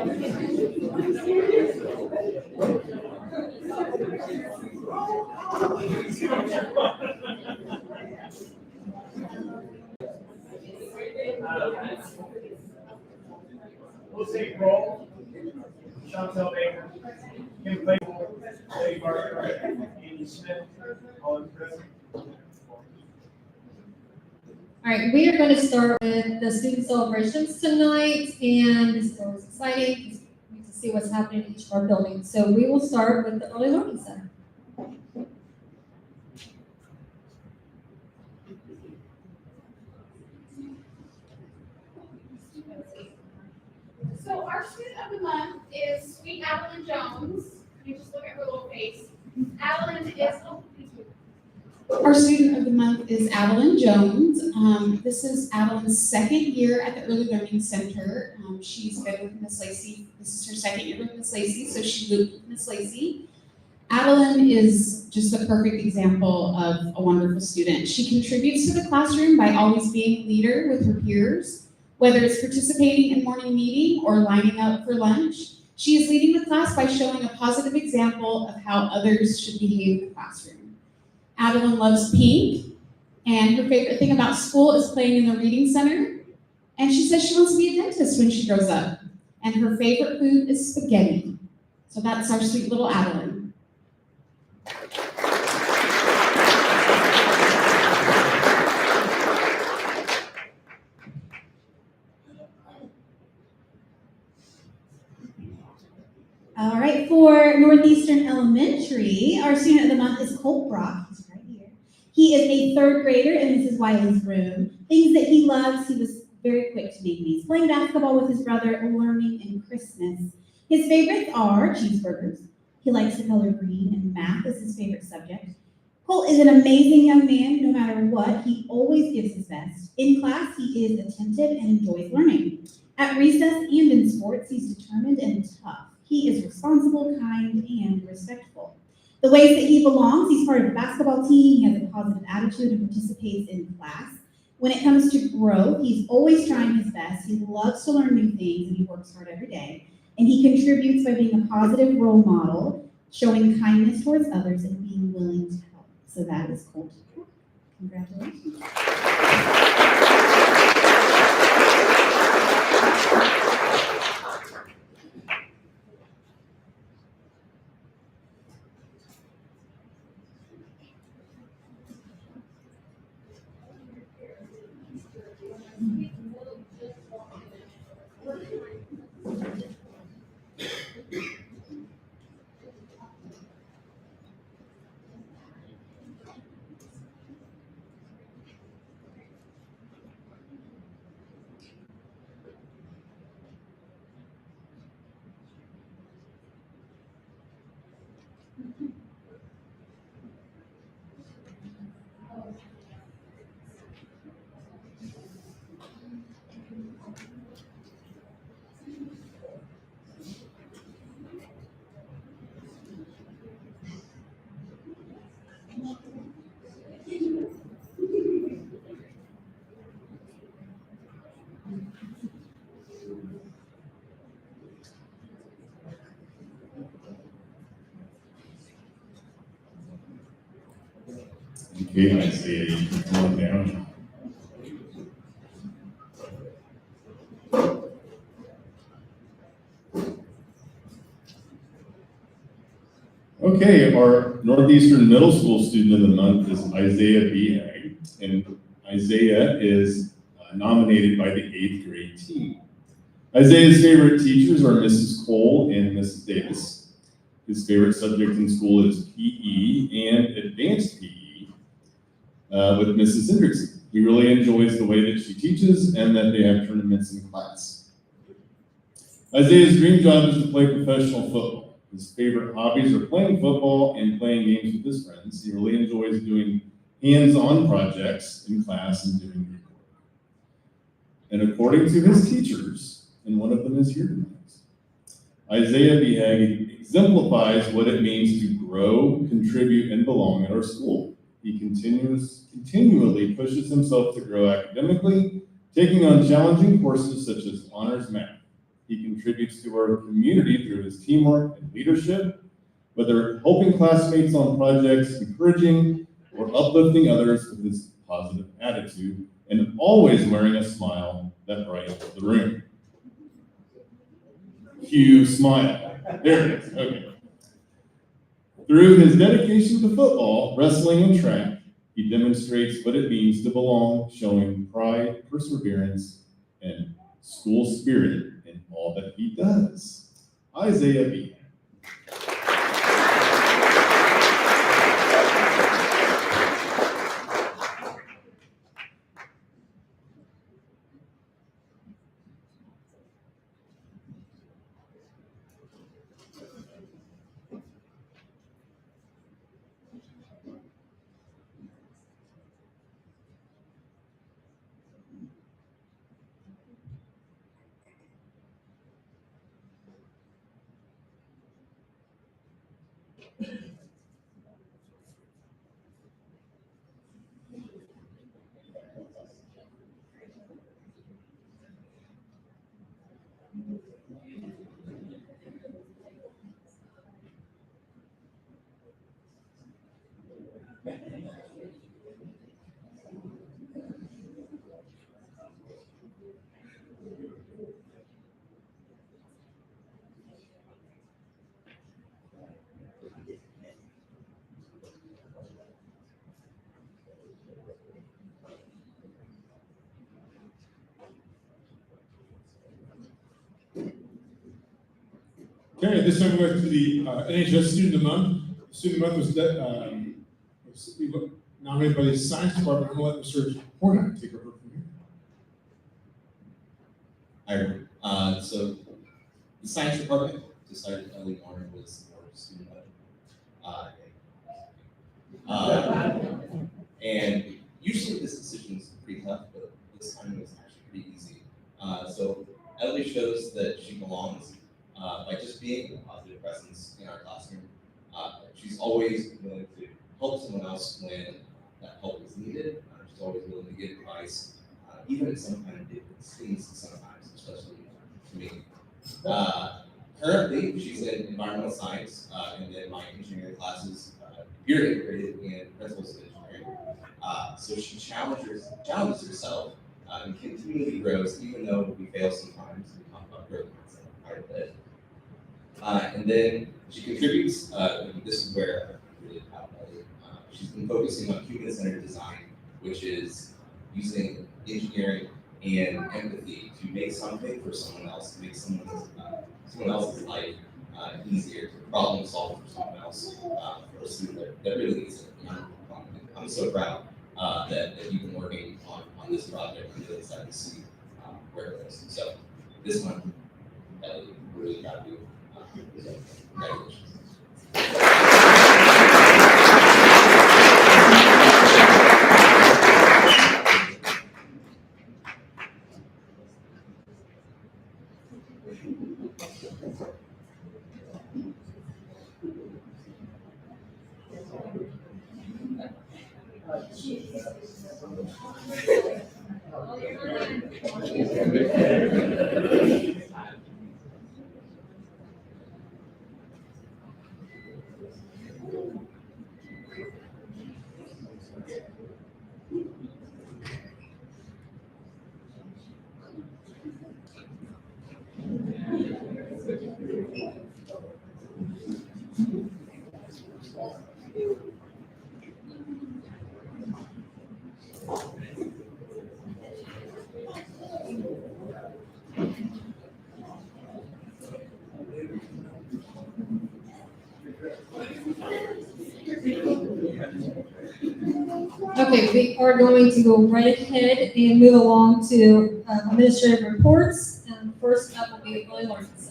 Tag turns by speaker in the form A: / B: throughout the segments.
A: We'll take roll. Chantel Baker, Kim Claypool, Dave Barker, Andy Smith, all in present.
B: All right, we are going to start with the student celebrations tonight, and this is always exciting to see what's happening in each of our buildings. So we will start with the Early Learning Center.
C: So our student of the month is sweet Adeline Jones. You just look at her little face. Adeline is,
D: Our student of the month is Adeline Jones. This is Adeline's second year at the Early Learning Center. She's been with Miss Lacey. This is her second year with Miss Lacey, so she lived with Miss Lacey. Adeline is just a perfect example of a wonderful student. She contributes to the classroom by always being a leader with her peers, whether it's participating in morning meeting or lining up for lunch. She is leading the class by showing a positive example of how others should behave in the classroom. Adeline loves pink, and her favorite thing about school is playing in the reading center. And she says she wants to be a dentist when she grows up. And her favorite food is spaghetti. So that's our sweet little Adeline.
E: All right, for Northeastern Elementary, our student of the month is Colt Brock. He's right here. He is a third grader in Mrs. Wiley's room. Things that he loves, he was very quick to name these. Playing basketball with his brother, learning, and Christmas. His favorites are cheeseburgers. He likes the color green, and math is his favorite subject. Colt is an amazing young man. No matter what, he always gives his best. In class, he is attentive and enjoys learning. At recess and in sports, he's determined and tough. He is responsible, kind, and respectful. The ways that he belongs, he's part of the basketball team, he has a positive attitude and participates in class. When it comes to growth, he's always trying his best. He loves to learn new things and he works hard every day. And he contributes by being a positive role model, showing kindness towards others, and being willing to help. So that is Colt. Congratulations.
F: Okay, I see you can come on down. Okay, our Northeastern Middle School student of the month is Isaiah Behag, and Isaiah is nominated by the 8th grade team. Isaiah's favorite teachers are Mrs. Cole and Mrs. Davis. His favorite subject in school is PE and advanced PE with Mrs. Hendrickson. He really enjoys the way that she teaches and that they have tournaments in class. Isaiah's dream job is to play professional football. His favorite hobbies are playing football and playing games with his friends. He really enjoys doing hands-on projects in class and doing group work. And according to his teachers, and one of them is here tonight, Isaiah Behag exemplifies what it means to grow, contribute, and belong at our school. He continually pushes himself to grow academically, taking on challenging courses such as honors math. He contributes to our community through his teamwork and leadership, whether helping classmates on projects, encouraging or uplifting others with his positive attitude, and always wearing a smile that brightens the room. Cue smile. There it is. Okay. Through his dedication to football, wrestling, and track, he demonstrates what it means to belong, showing pride, perseverance, and school spirit in all that he does. Isaiah B.
G: Okay, this time we're going to the NHS Student of the Month. Student of the Month was nominated by the Science Department. I'm going to let Mr. Hornak take over from here.
H: Hi, everyone. So the Science Department decided Ellie Warren was more student and usually this decision is pretty tough, but this time it was actually pretty easy. So Ellie shows that she belongs by just being a positive presence in our classroom. She's always willing to help someone else when that help is needed. She's always willing to give advice, even if some kind of things sometimes, especially to me. Currently, she's in environmental science, and then my engineering classes, computer integrated and principles of engineering. So she challenges herself and continually grows, even though we fail sometimes. We talk about growth mindset quite a bit. And then she contributes, this is where I really proud of Ellie. She's been focusing on human-centered design, which is using engineering and empathy to make something for someone else, to make someone else's life easier, to problem solve for someone else, for a student that really needs it. I'm so proud that you've been working on this project. I'm really excited to see where it goes. So this month, Ellie, we're really proud of you. So, congratulations.
B: Okay, we are going to go right ahead and move along to administrative reports. And first up will be Early Learning Center.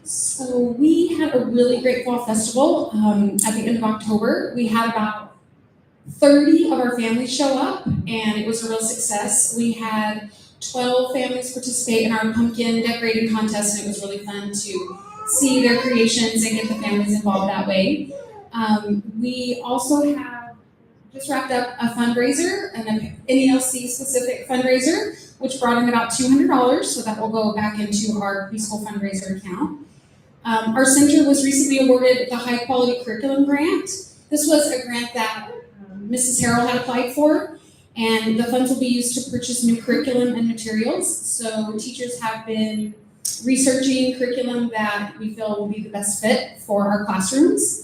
D: So we had a really great fall festival at the end of October. We had about 30 of our families show up, and it was a real success. We had 12 families participate in our pumpkin decorating contest, and it was really fun to see their creations and get the families involved that way. We also have just wrapped up a fundraiser, an NELC specific fundraiser, which brought in about $200, so that will go back into our preschool fundraiser account. Our center was recently awarded the High Quality Curriculum Grant. This was a grant that Mrs. Harrell had applied for, and the funds will be used to purchase new curriculum and materials. So teachers have been researching curriculum that we feel will be the best fit for our classrooms.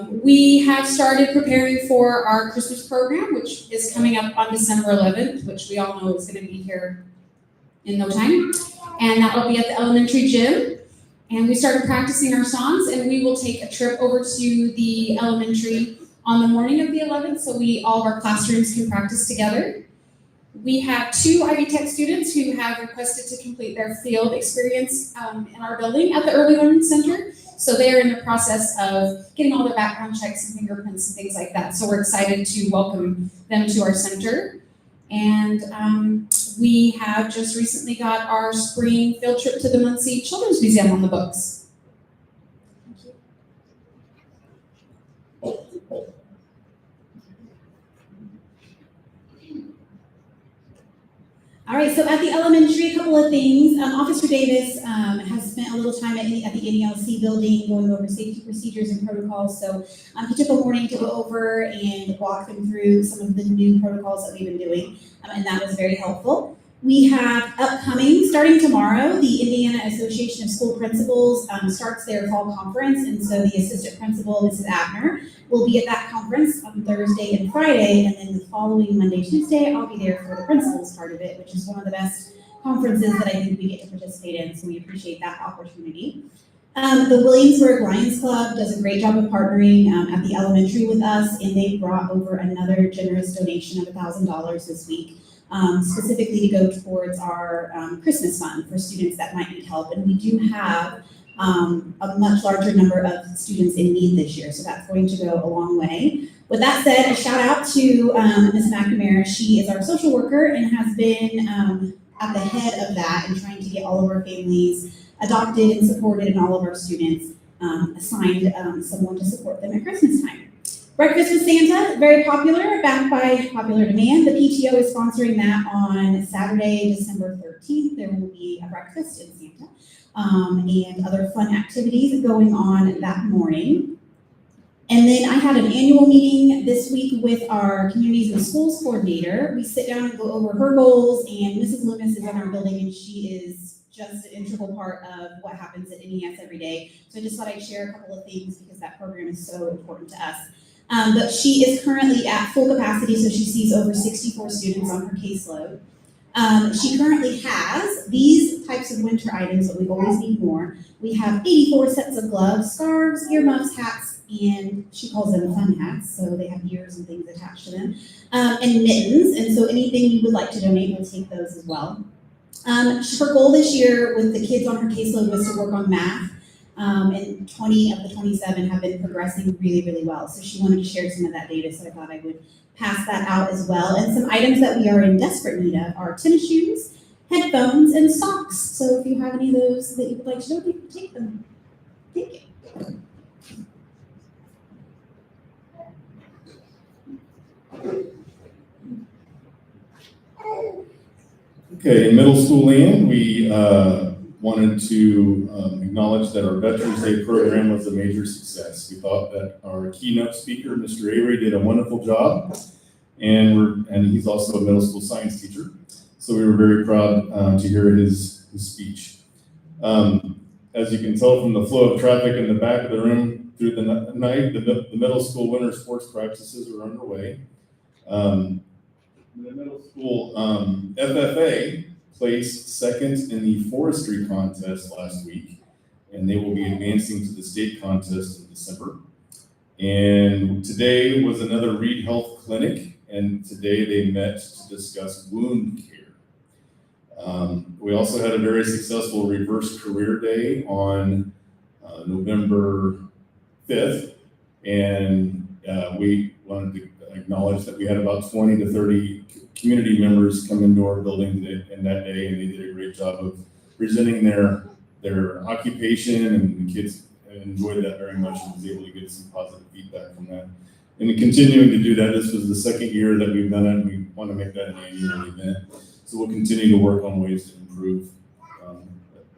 D: We have started preparing for our Christmas program, which is coming up on December 11th, which we all know is going to be here in no time. And that will be at the elementary gym. And we started practicing our songs, and we will take a trip over to the elementary on the morning of the 11th, so all of our classrooms can practice together. We have 2 Ivy Tech students who have requested to complete their field experience in our building at the Early Learning Center. So they are in the process of getting all their background checks and fingerprints and things like that. So we're excited to welcome them to our center. And we have just recently got our spring field trip to the Muncie Children's Museum on the books.
E: All right, so at the elementary, a couple of things. Officer Davis has spent a little time at the NELC building going over safety procedures and protocols. So he took a morning to go over and walk them through some of the new protocols that we've been doing, and that was very helpful. We have upcoming, starting tomorrow, the Indiana Association of School Principals starts their fall conference, and so the assistant principal, Mrs. Abner, will be at that conference on Thursday and Friday, and then the following Monday, Tuesday, I'll be there for the principals part of it, which is one of the best conferences that I think we get to participate in, so we appreciate that opportunity. The Williamsburg Lions Club does a great job of partnering at the elementary with us, and they brought over another generous donation of $1,000 this week. Specifically to go towards our Christmas fund for students that might need help. And we do have a much larger number of students in need this year, so that's going to go a long way. With that said, a shout out to Ms. McNamara. She is our social worker and has been at the head of that and trying to get all of our families adopted and supported and all of our students assigned someone to support them at Christmas time. Breakfast with Santa, very popular, backed by popular demand. The PTO is sponsoring that on Saturday, December 13th. There will be a breakfast in Santa and other fun activities going on that morning. And then I had an annual meeting this week with our Communities and Schools coordinator. We sit down and go over her goals, and Mrs. Loomis is in our building, and she is just an integral part of what happens at NES every day. So I just thought I'd share a couple of things because that program is so important to us. But she is currently at full capacity, so she sees over 64 students on her caseload. She currently has these types of winter items, but we always need more. We have 84 sets of gloves, scarves, earmuffs, hats, and she calls them fun hats, so they have ears and things attached to them, and mittens. And so anything you would like to donate, we'll take those as well. Her goal this year with the kids on her caseload was to work on math. And 20 of the 27 have been progressing really, really well. So she wanted to share some of that data, so I thought I would pass that out as well. And some items that we are in desperate need of are tennis shoes, headphones, and socks. So if you have any of those that you would like to donate, take them. Thank you.
F: Okay, in middle school land, we wanted to acknowledge that our Veterans Day program was a major success. We thought that our keynote speaker, Mr. Avery, did a wonderful job, and he's also a middle school science teacher. So we were very proud to hear his speech. As you can tell from the flow of traffic in the back of the room through the night, the middle school winter sports practices are underway. The middle school FFA placed second in the forestry contest last week, and they will be advancing to the state contest in December. And today was another Reed Health Clinic, and today they met to discuss wound care. We also had a very successful reverse career day on November 5th, and we wanted to acknowledge that we had about 20 to 30 community members come into our building in that day, and they did a great job of presenting their occupation, and the kids enjoyed that very much and was able to get some positive feedback from that. And continuing to do that, this was the second year that we've done it, and we want to make that an annual event. So we'll continue to work on ways to improve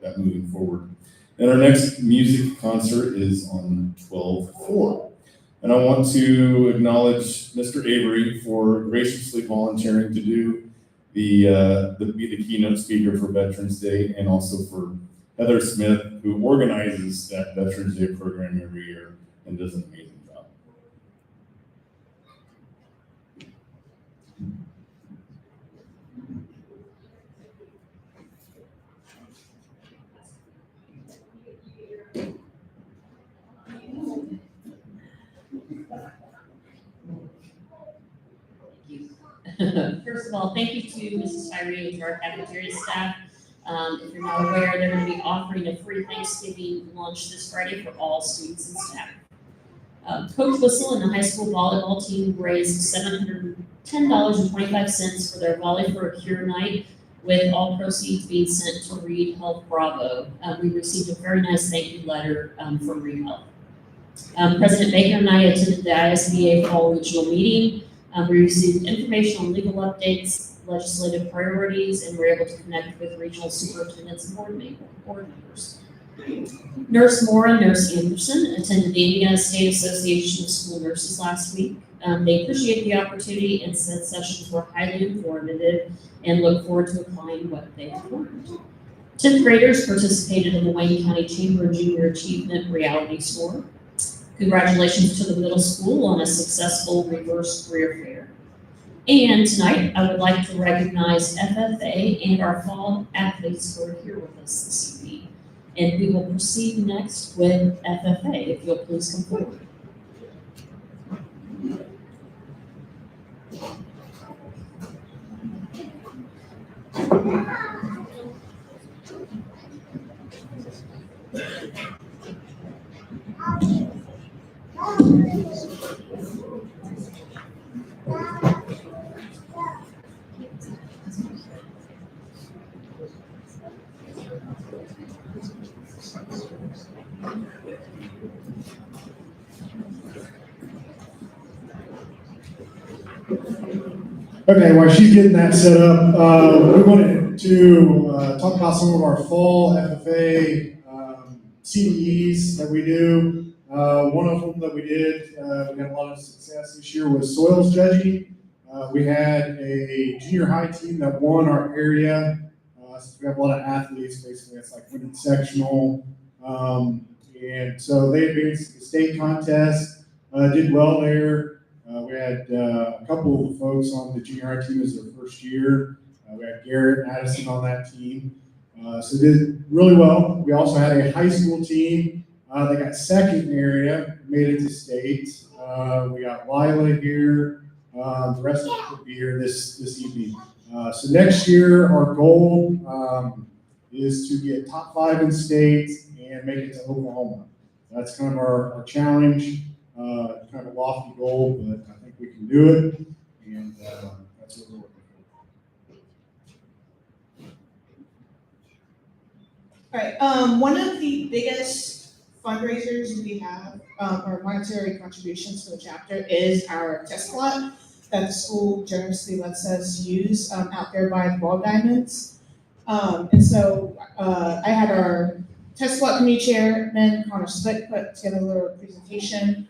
F: that moving forward. And our next music concert is on 12/4. And I want to acknowledge Mr. Avery for graciously volunteering to do be the keynote speaker for Veterans Day, and also for Heather Smith, who organizes that Veterans Day program every year and does an amazing job.
I: First of all, thank you to Mrs. Tyree and to our cafeteria staff. If you're not aware, they're going to be offering a free Thanksgiving lunch this Friday for all students and staff. Coach Whistle and the high school volleyball team raised $710.25 for their Volley for a Cure night, with all proceeds being sent to Reed Health Bravo. We received a very nice thank you letter from Reed Health. President Baker and I attended the ISBA Fall Regional Meeting. We received information on legal updates, legislative priorities, and were able to connect with regional superintendents and board members. Nurse Moore and Nurse Anderson attended the Indiana State Association of School Nurses last week. They appreciated the opportunity and said sessions were highly informative and look forward to applying what they have learned. 10th graders participated in the Wayne County Chamber Junior Achievement Reality Store. Congratulations to the middle school on a successful reverse career fair. And tonight, I would like to recognize FFA and our fall athletes who are here with us this evening. And we will proceed next with FFA, if you'll please come forward.
J: Okay, while she's getting that set up, we wanted to talk about some of our fall FFA CDEs that we do. One of them that we did, we had a lot of success this year, was soils judging. We had a junior high team that won our area. So we have a lot of athletes, basically. It's like winning sectional. And so they advanced to the state contest, did well there. We had a couple of folks on the junior high team as their first year. We had Garrett and Addison on that team. So did really well. We also had a high school team. They got second in area, made it to state. We got Lila here. The rest of them will be here this evening. So next year, our goal is to get top 5 in state and make it to Oklahoma. That's kind of our challenge. Kind of a lofty goal, but I think we can do it, and that's what we're working
K: for. All right. One of the biggest fundraisers we have, or monetary contributions to the chapter, is our test plot that the school generously lets us use out there by the ball diamonds. And so I had our test plot committee chairman, Connor Slick, put together a little presentation.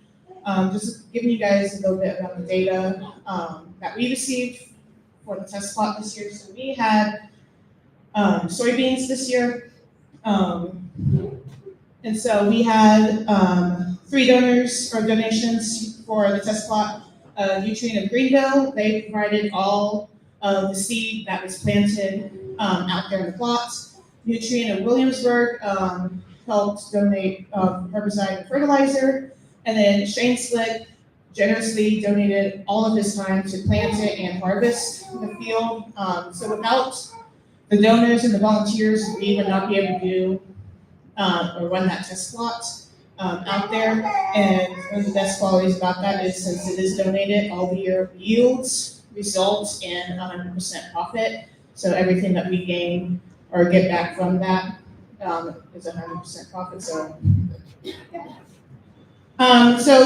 K: Just giving you guys a little bit about the data that we received for the test plot this year. So we had soybeans this year. And so we had 3 donors or donations for the test plot. Nutrient of Greenville, they provided all of the seed that was planted out there in the plots. Nutrient of Williamsburg helped donate herbicide and fertilizer. And then Shane Slick generously donated all of his time to plant it and harvest the field. So without the donors and the volunteers, we would not be able to do or run that test plot. out there. And one of the best qualities about that is since it is donated, all the yields result in 100% profit. So everything that we gain or get back from that is 100% profit. So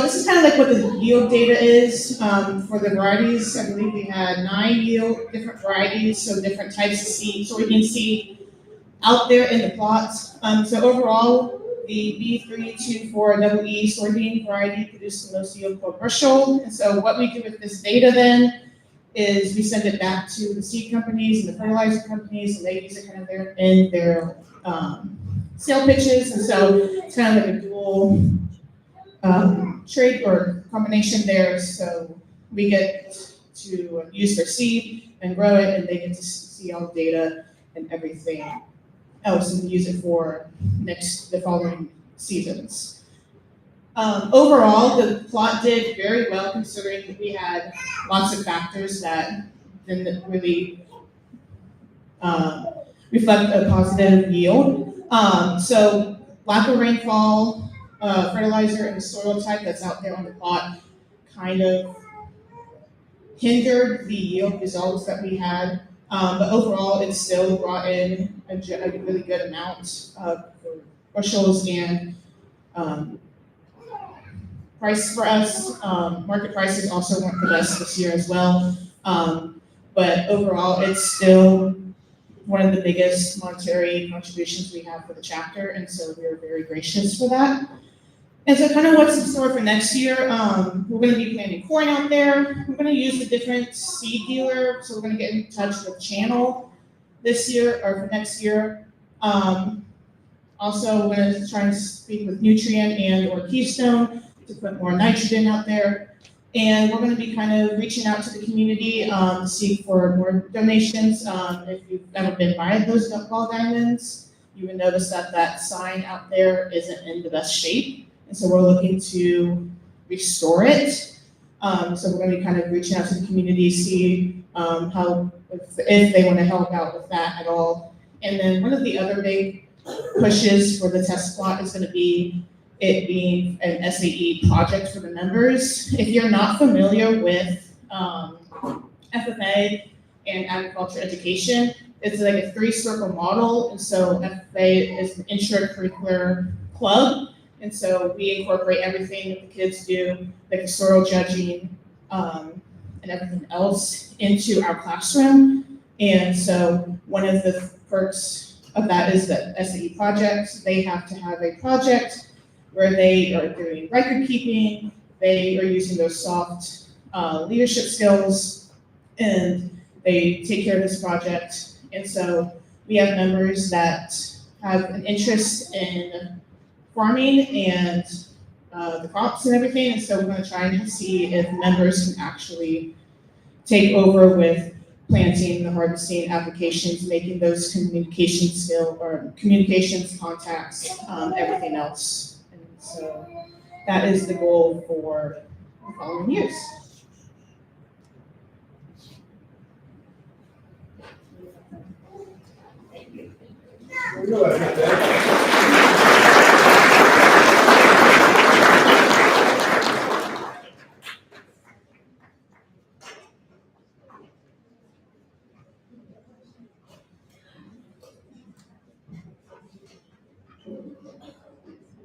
K: this is kind of like what the yield data is for the varieties. I believe we had 9 different varieties, so different types of seed, soybean seed out there in the plots. So overall, the B324 EE soybean variety produced the most yield per bushel. And so what we do with this data then is we send it back to the seed companies and the fertilizer companies, and they use it kind of in their sale pitches. And so it's kind of like a dual trade or combination there. So we get to use their seed and grow it, and they get to see all the data and everything else and use it for the following seasons. Overall, the plot did very well considering that we had lots of factors that didn't really reflect a positive yield. So lack of rainfall, fertilizer, and the soil type that's out there on the plot kind of hindered the yield results that we had. But overall, it still brought in a really good amount of bushels and price for us. Market prices also weren't the best this year as well. But overall, it's still one of the biggest monetary contributions we have for the chapter, and so we're very gracious for that. And so kind of what's in store for next year, we're going to be planting corn out there. We're going to use a different seed dealer, so we're going to get in touch with Channel this year, or for next year. Also, we're going to try and speak with Nutrient and or Keystone to put more nitrogen out there. And we're going to be kind of reaching out to the community to seek for more donations. If you've ever been by those ball diamonds, you would notice that that sign out there isn't in the best shape. And so we're looking to restore it. So we're going to be kind of reaching out to the community, see if they want to help out with that at all. And then one of the other big pushes for the test plot is going to be it being an SAE project for the members. If you're not familiar with FFA and agriculture education, it's like a 3-circle model. And so FFA is an intracurricular club. And so we incorporate everything that the kids do, like the soil judging and everything else into our classroom. And so one of the perks of that is the SAE projects. They have to have a project where they are doing record keeping, they are using those soft leadership skills, and they take care of this project. And so we have members that have an interest in farming and the crops and everything, and so we're going to try and see if members can actually take over with planting, the harvesting applications, making those communications contacts, everything else. And so that is the goal for the following years.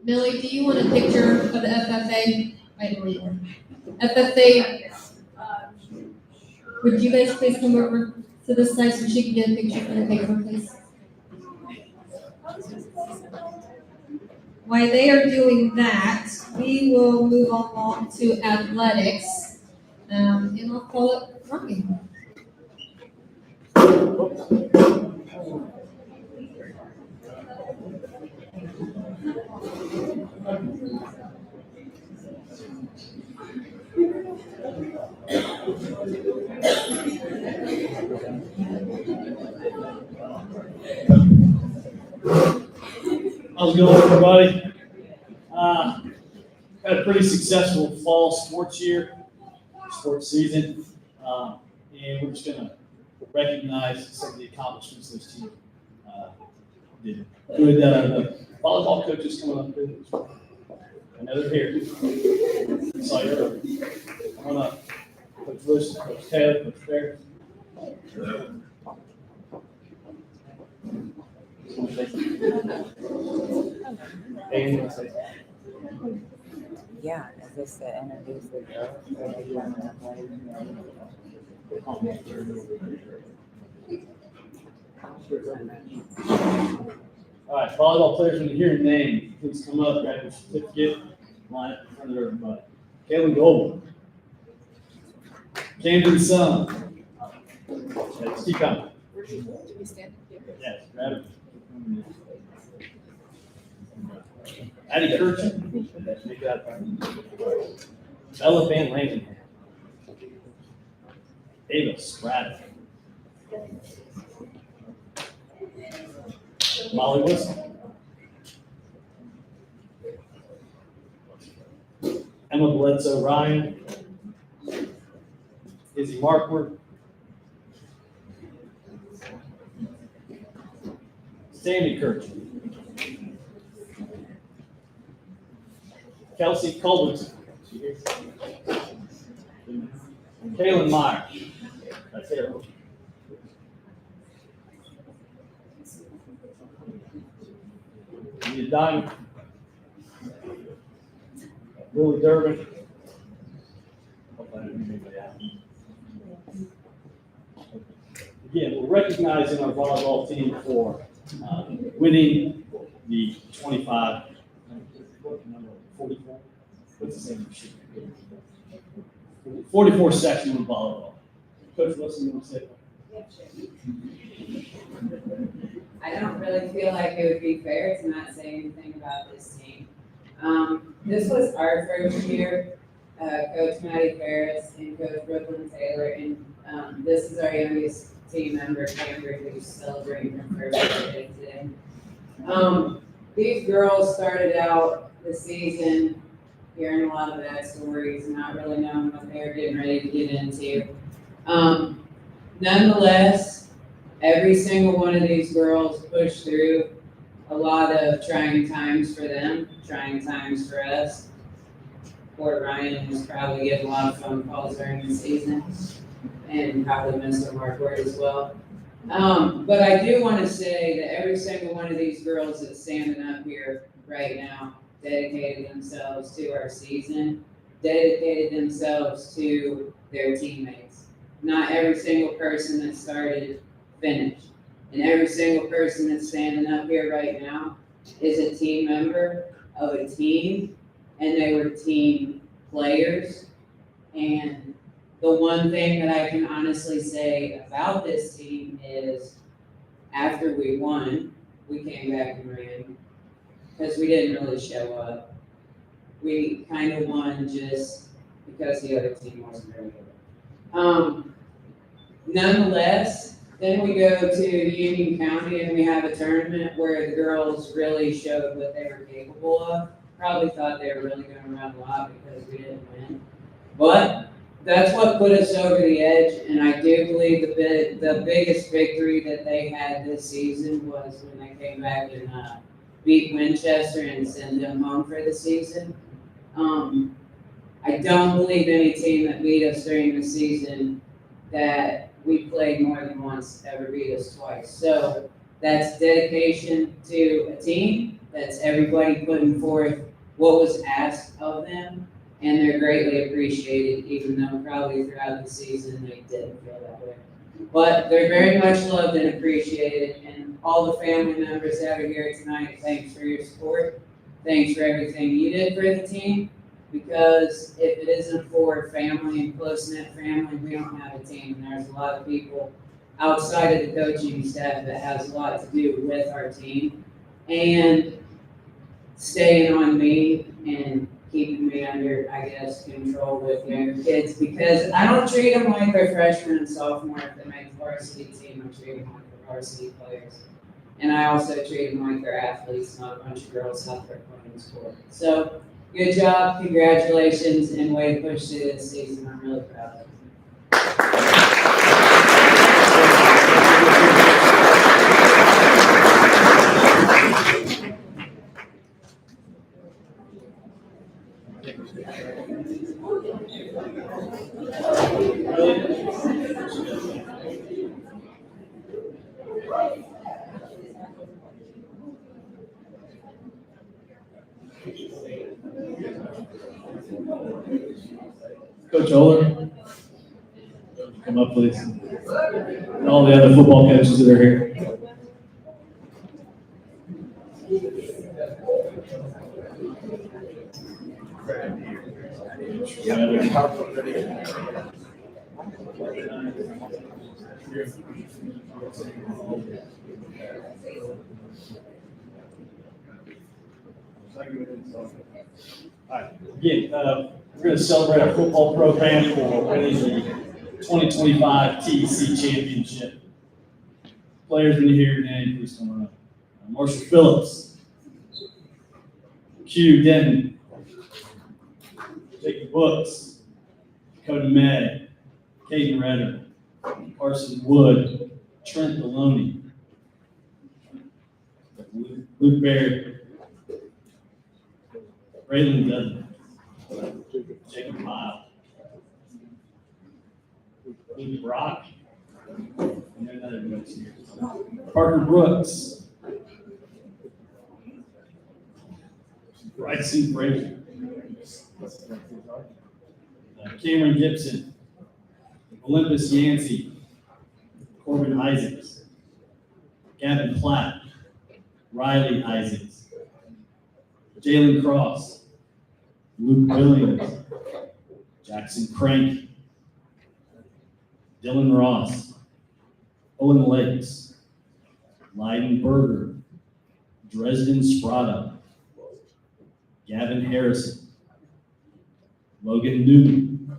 B: Millie, do you want a picture of the FFA? Right where you are. FFA, would you guys please come over to this side so she can get a picture for the paper, please? While they are doing that, we will move along to athletics, and I'll call it rugby.
L: How's it going, everybody? Had a pretty successful fall sports season, and we're just gonna recognize some of the accomplishments this team did. Good volleyball coaches coming up. I know they're here. Saw you earlier. Come on up. Coach Lewis, Coach Taylor, Coach Fair. Hey, you want to say something?
M: Yeah, is this to introduce the girls? Or do you want to
L: All right, volleyball players, when you hear your name, please come up, grab your certificate, line up in front of everybody. Kaylee Goldman. Camden Sun. Let's keep coming. Yes, grab it. Addie Kirchen. Make that Bella Van Langenham. Ava Spratt. Molly Wilson. Emma Bledsoe Ryan. Izzy Markworth. Sammy Kirchen. Kelsey Culbertson. Kaylin Meyer. That's it. Anita Diamond. Lily Durbin. Hope I didn't leave anybody out. Again, we're recognizing our volleyball team for winning the 25, 44, what's the same machine? 44 section of volleyball. Coach Wilson, you want to say
M: I don't really feel like it would be fair to not say anything about this team. This was our first year, Coach Maddie Ferris and Coach Brooklyn Taylor, and this is our youngest team member, Amber, who's celebrating her first birthday today. These girls started out the season hearing a lot of bad stories, not really knowing what they were getting ready to get into. Nonetheless, every single one of these girls pushed through a lot of trying times for them, trying times for us. Poor Ryan was probably getting a lot of phone calls during the season, and probably Mr. Markward as well. But I do want to say that every single one of these girls that's standing up here right now dedicated themselves to our season, dedicated themselves to their teammates. Not every single person that started finished. And every single person that's standing up here right now is a team member of a team, and they were team players. And the one thing that I can honestly say about this team is after we won, we came back and ran because we didn't really show up. We kind of won just because the other team wasn't very good. Nonetheless, then we go to Union County and we have a tournament where the girls really showed what they were capable of. Probably thought they were really going to run a lot because we didn't win. But that's what put us over the edge, and I do believe the biggest victory that they had this season was when they came back and beat Winchester and sent them home for the season. I don't believe any team that beat us during the season that we played more than once ever beat us twice. So that's dedication to a team. That's everybody putting forth what was asked of them, and they're greatly appreciated, even though probably throughout the season they didn't feel that way. But they're very much loved and appreciated, and all the family members that are here tonight, thanks for your support. Thanks for everything you did for the team, because if it isn't for family and close-knit family, we don't have a team. And there's a lot of people outside of the coaching staff that has a lot to do with our team and staying on me and keeping me under, I guess, control with younger kids, because I don't treat them like they're freshmen and sophomore if they make the varsity team. I treat them like they're varsity players. And I also treat them like they're athletes, not a bunch of girls out there playing sport. So, good job, congratulations, and way to push through this season. I'm really proud of you.
L: Coach Oler, come up, please. And all the other football coaches that are here. Again, we're going to celebrate our football program for winning the 2025 TEC championship. Players, when you hear your name, please come up. Marshall Phillips, Q Denton, Jacob Books, Dakota May, Caden Redder, Carson Wood, Trent Maloney, Luke Barry, Braylon Dudley, Jacob Pyle, Luke Brock, and then another notes here. Parker Brooks, Bryson Frazier, Cameron Gibson, Olympus Yancey, Corbin Isaacs, Gavin Platt, Riley Isaacs, Jalen Cross, Luke Williams, Jackson Crank, Dylan Ross, Owen Lakes, Leiden Berger, Dresden Sprata, Gavin Harrison, Logan Newton,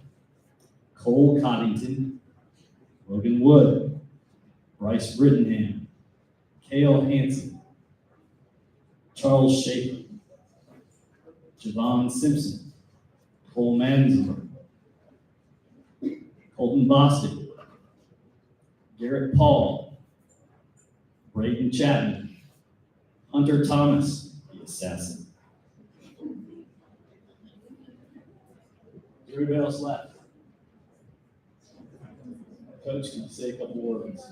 L: Cole Coddington, Logan Wood, Bryce Brittenham, Cale Hansen, Charles Schaefer, Javon Simpson, Cole Manzor, Colton Bostic, Garrett Paul, Braden Chapman, Hunter Thomas, the assassin. Everybody else left. Coach, can you say a couple words?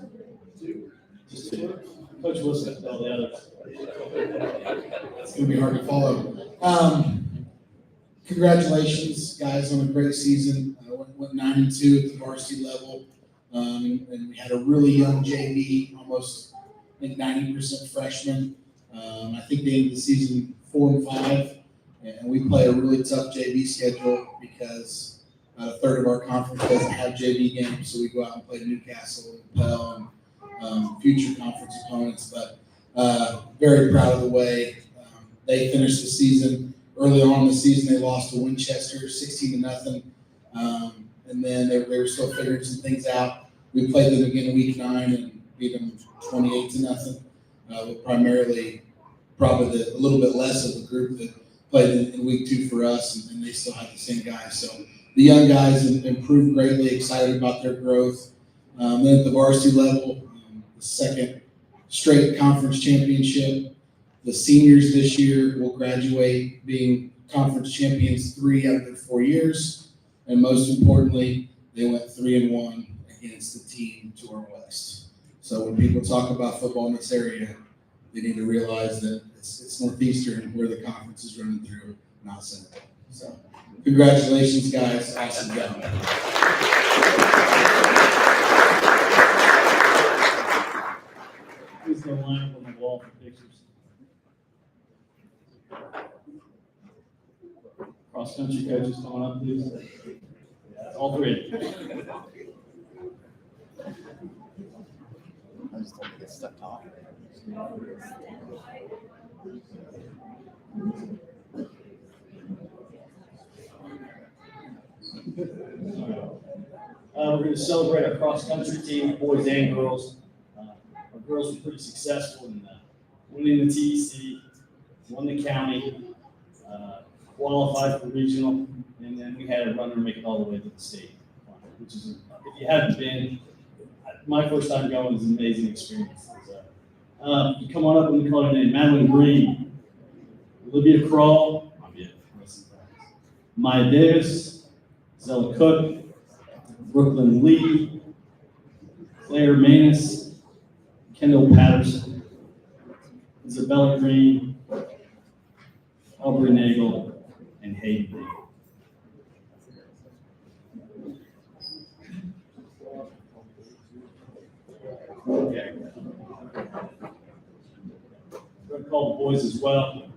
L: Just two. Coach Wilson, tell the others.
J: It's going to be hard to follow. Congratulations, guys, on a great season. Went 9-2 at the varsity level, and we had a really young JV, almost I think 90% freshman. I think they ended the season 4-5, and we play a really tough JV schedule because a third of our conference doesn't have JV games, so we go out and play Newcastle and Pell and future conference opponents. But very proud of the way they finished the season. Early on in the season, they lost to Winchester 16-0, and then they were still figuring some things out. We played them again week 9 and beat them 28-0. With primarily probably a little bit less of the group that played in week 2 for us, and they still have the same guys. So the young guys improved greatly, excited about their growth. Then at the varsity level, the second straight conference championship. The seniors this year will graduate being conference champions 3 out of their 4 years. And most importantly, they went 3-1 against the team to our west. So when people talk about football in this area, they need to realize that it's Northeastern where the conference is running through, not Central. So congratulations, guys. Awesome job.
L: Please go line up on the wall for pictures. Cross country coaches coming up, please. Yeah, all 3.
N: I just don't get stuck talking.
L: We're going to celebrate our cross-country team, boys and girls. Our girls were pretty successful in winning the TEC, won the county, qualified for regional, and then we had a runner make it all the way to the state, which is, if you haven't been, my first time going is an amazing experience. You come on up and we call your name: Madeline Green, Olivia Crawl, Maya Davis, Zella Cook, Brooklyn Lee, Claire Manus, Kendall Patterson, Isabella Green, Aubrey Nagel, and Hayden Nagel. Okay. I'm going to call the boys as well.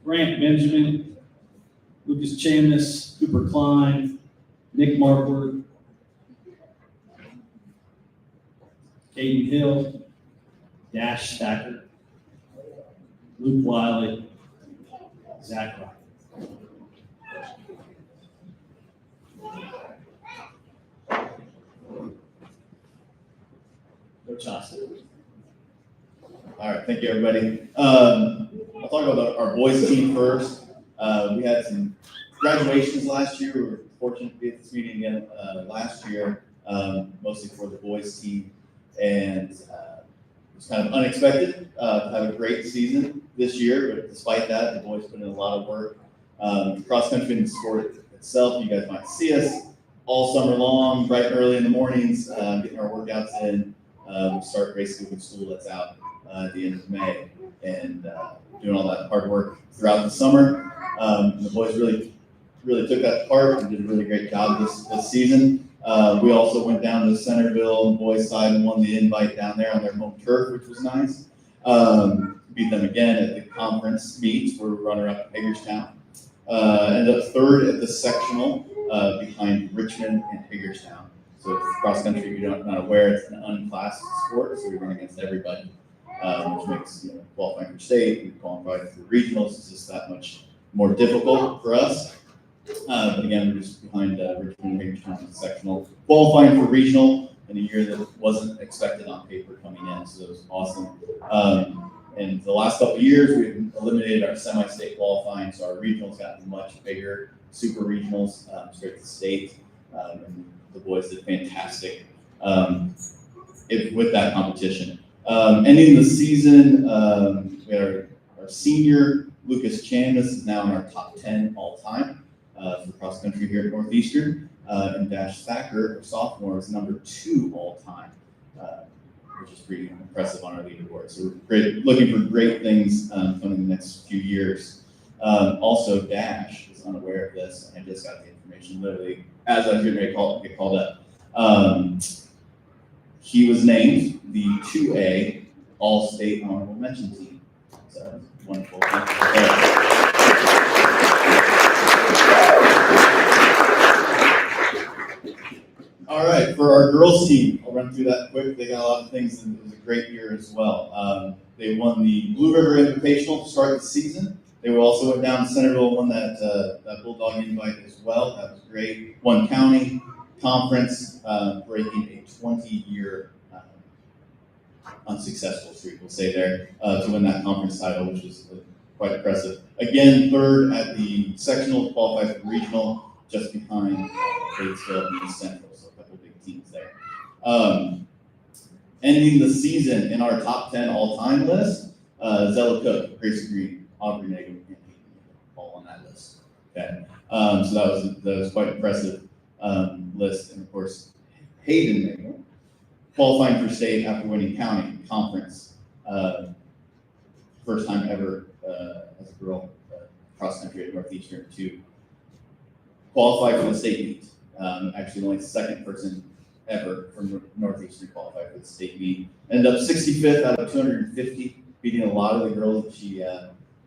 L: Grant Benjamin, Lucas Chamness, Cooper Klein, Nick Markworth, Caden Hill, Dash Stacker, Luke Wiley, Zach Wright. Coach Austin.
N: All right, thank you, everybody. I'll talk about our boys team first. We had some graduations last year. We were fortunate to be at this meeting again last year, mostly for the boys team. And it was kind of unexpected to have a great season this year, but despite that, the boys put in a lot of work. Cross country and the sport itself, you guys might see us all summer long, bright and early in the mornings, getting our workouts in. We start basically with school that's out at the end of May, and doing all that hard work throughout the summer. The boys really took that to heart and did a really great job this season. We also went down to Centerville on the boys' side and won the invite down there on their home turf, which was nice. Beat them again at the conference meets. We're runner-up at Hagerstown. Ended up third at the sectional behind Richmond and Hagerstown. So cross country, if you're not aware, it's an unclassed sport, so we run against everybody, which makes qualifying for state and qualifying for regionals is just that much more difficult for us. But again, we're just behind Richmond and Hagerstown in the sectional, qualifying for regional in a year that wasn't expected on paper coming in, so it was awesome. And the last couple of years, we've eliminated our semi-state qualifying, so our regionals got much bigger, super regionals, straight to state. And the boys did fantastic with that competition. Ending the season, we had our senior, Lucas Chamness, is now in our top 10 all time for cross country here at Northeastern. And Dash Thacker, our sophomore, is number 2 all time, which is pretty impressive on our leaderboard. So we're looking for great things coming in the next few years. Also, Dash is unaware of this, and I just got the information literally as I was getting ready to get called up. He was named the 2A All-State Honorable Mention Team. So wonderful. All right, for our girls team, I'll run through that quick. They got a lot of things, and it was a great year as well. They won the Blue River Invitational to start the season. They also went down to Centerville, won that Bulldog invite as well. That was great. Won county, conference, breaking a 20-year unsuccessful streak, we'll say there, to win that conference title, which was quite impressive. Again, third at the sectional, qualified for regional, just behind Batesville and East Central, so a couple big teams there. Ending the season in our top 10 all-time list, Zella Cook, Gracie Green, Aubrey Nagel, and all on that list. Okay, so that was quite impressive list, and of course Hayden Nagel, qualifying for state after winning county conference, first time ever as a girl cross country at Northeastern to qualify for the state meet. Actually, only the second person ever from Northeastern qualified for the state meet. Ended up 65th out of 250, beating a lot of the girls that she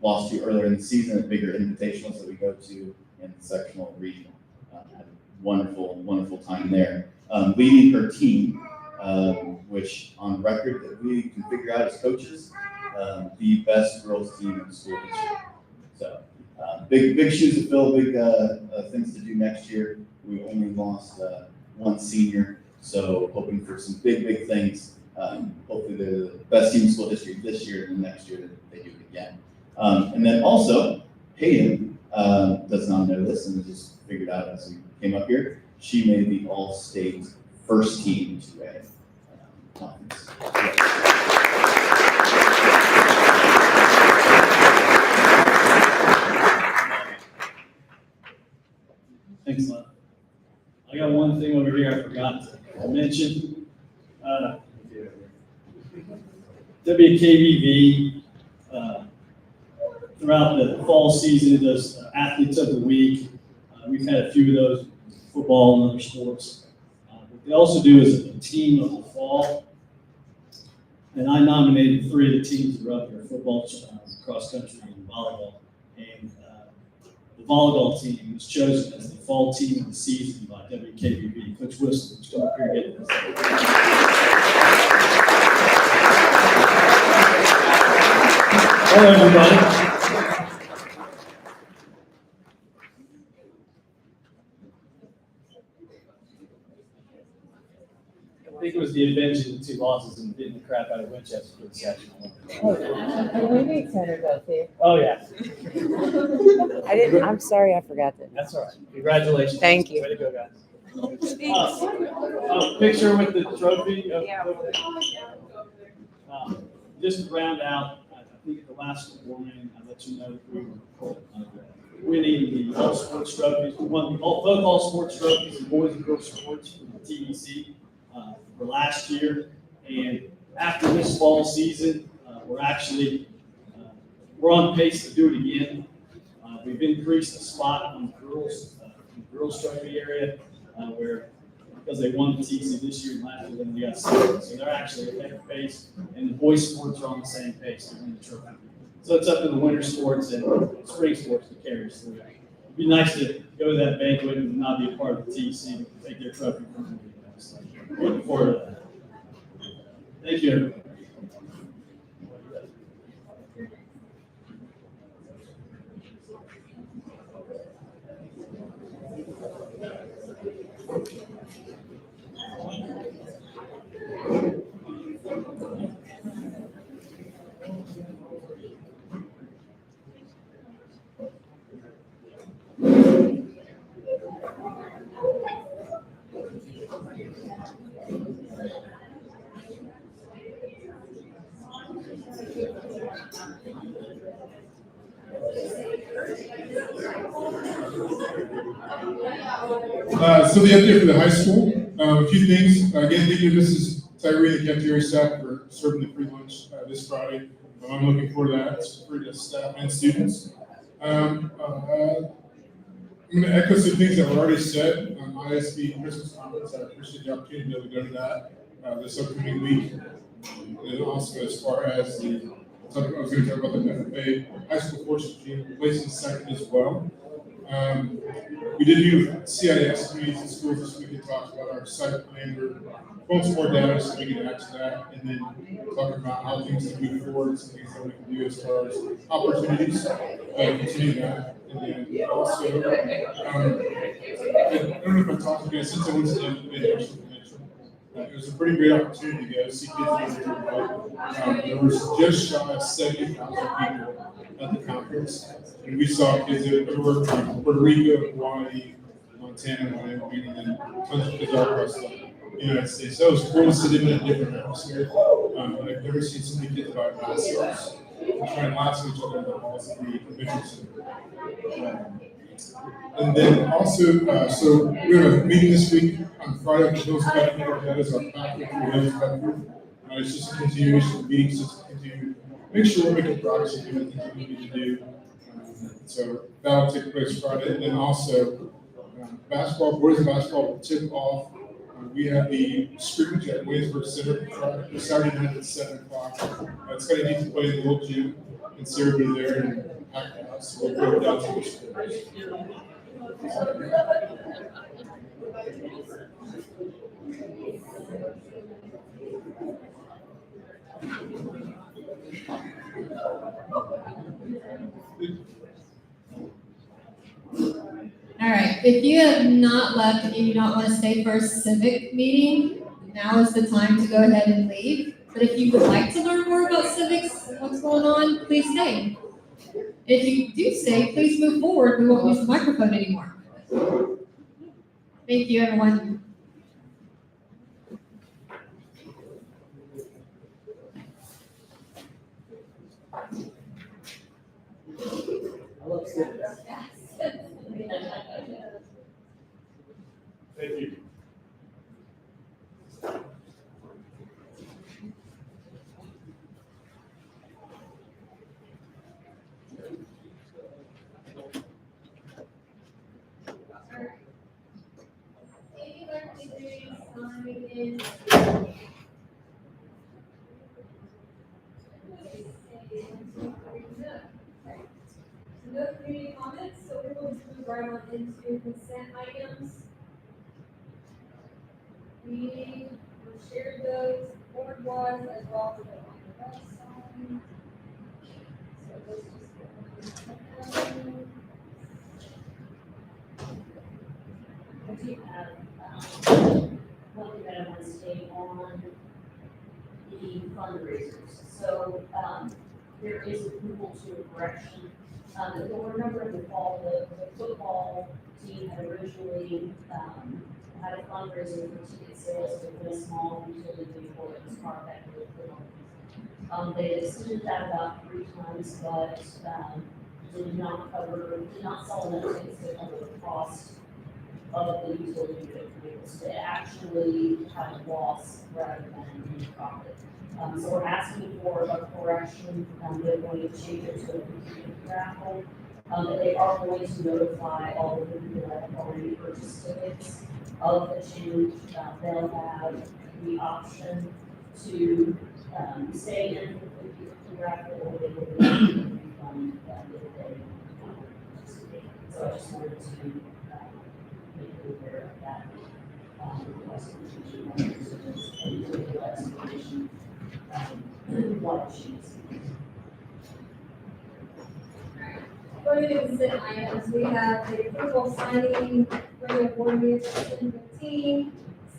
N: lost to earlier in the season at bigger invitationals that we go to in the sectional and regional. Had a wonderful time there. Leading her team, which on record that we can figure out as coaches, the best girls team in the school district. So big shoes to fill, big things to do next year. We only lost one senior, so hoping for some big things. Hopefully they're the best team in school history this year and next year that they do it again. And then also, Hayden does not know this and just figured out as we came up here, she made the all-state first team to a conference.
L: Thanks a lot. I got one thing over here I forgot to mention. WKBV, throughout the fall season, does athletes of the week. We've had a few of those, football and other sports. What they also do is a team of the fall. And I nominated 3 of the teams that are up there: football, cross country, and volleyball. And the volleyball team was chosen as the fall team of the season by WKBV. Coach Wilson, just come up here and get this. Hello, everybody. I think it was the Avenging the 2 losses and beating the crap out of Winchester for the section.
O: We need Senator both here.
L: Oh, yeah.
O: I'm sorry, I forgot that.
L: That's all right. Congratulations.
O: Thank you.
L: Way to go, guys. Picture with the trophy. Just to round out, I think at the last warning, I let you know that we were winning the all sports trophies. We won both all sports trophies and boys and girls sports from the TEC for last year. And after this fall season, we're on pace to do it again. We've increased the spot on the girls trophy area where, because they won the TC this year and last year, then we got 7. So they're actually at their pace, and the boys sports are on the same pace to win the trophy. So it's up to the winter sports and spring sports to carry us through. It'd be nice to go to that banquet and not be a part of the TC, but take their trophy from them. So looking forward to that. Thank you, everybody.
G: So the update for the high school, a few things. Again, thank you, Mrs. Tyree, the cafeteria staff, for serving the free lunch this Friday. I'm looking forward to that. It's free to staff and students. I'm going to echo some things that were already said on ISB Christmas conference. I appreciate the opportunity to be able to go to that this upcoming week. And also, as far as I was going to talk about the FFA high school forces team, placing second as well. We did do CIS communities and schools this week and talked about our site plan. We're pulling some more data so we can add to that, and then talk about how things can move forward, some things that we can do as far as opportunities, continue that. And then also, I don't know if I talked to you guys since I went to the convention. It was a pretty great opportunity to go see kids. There was just shy of 70,000 people at the conference. And we saw kids everywhere from Puerto Rico, Hawaii, Montana, Wyoming, and then tons of kids all across the United States. So it was cool to sit in a different atmosphere. I've never seen so many kids about ourselves trying to lasso each other in the halls of the convention center. And then also, so we have a meeting this week on Friday with Hills Bedford. That is our pathway through Hills Bedford. It's just a continuation of meetings, just to continue, make sure we're making progress and doing the things we need to do. So that'll take place Friday. And then also, basketball, boys basketball will tip off. We have the scrimmage at Williamsburg Center Friday, Saturday night at 7 o'clock. It's going to need to play in the old gym and see everybody there and pack the house. So we'll go down to the scrimmage.
B: All right, if you have not left and you do not want to stay for a civic meeting, now is the time to go ahead and leave. But if you would like to learn more about civics and what's going on, please stay. If you do stay, please move forward. We won't use the microphone anymore. Thank you, everyone.
L: I love civics. Thank you.
B: coming in. No community comments, so we will move right on into consent items. We shared those board-wise as well as the website. So let's just go on.
I: I do have, one thing that I want to state on the fundraisers. So, there is approval to a correction. If you'll remember in the fall, the football team had originally, had a fundraiser for ticket sales to win a small utility vehicle that was parked at the field. They extended that about 3 times, but, did not sell enough tickets to cover the cost of the utility vehicles. It actually had a loss rather than a profit. So we're asking for a correction. They're going to change it to a complete raffle. But they are going to notify all of the people that have already purchased tickets of the change. They'll have the option to stay in for the raffle, or they will be refunded that day. So I just wanted to make you aware of that. Water sheets.
B: Going to consent items, we have the approval of signing regular board minutes for 10:15,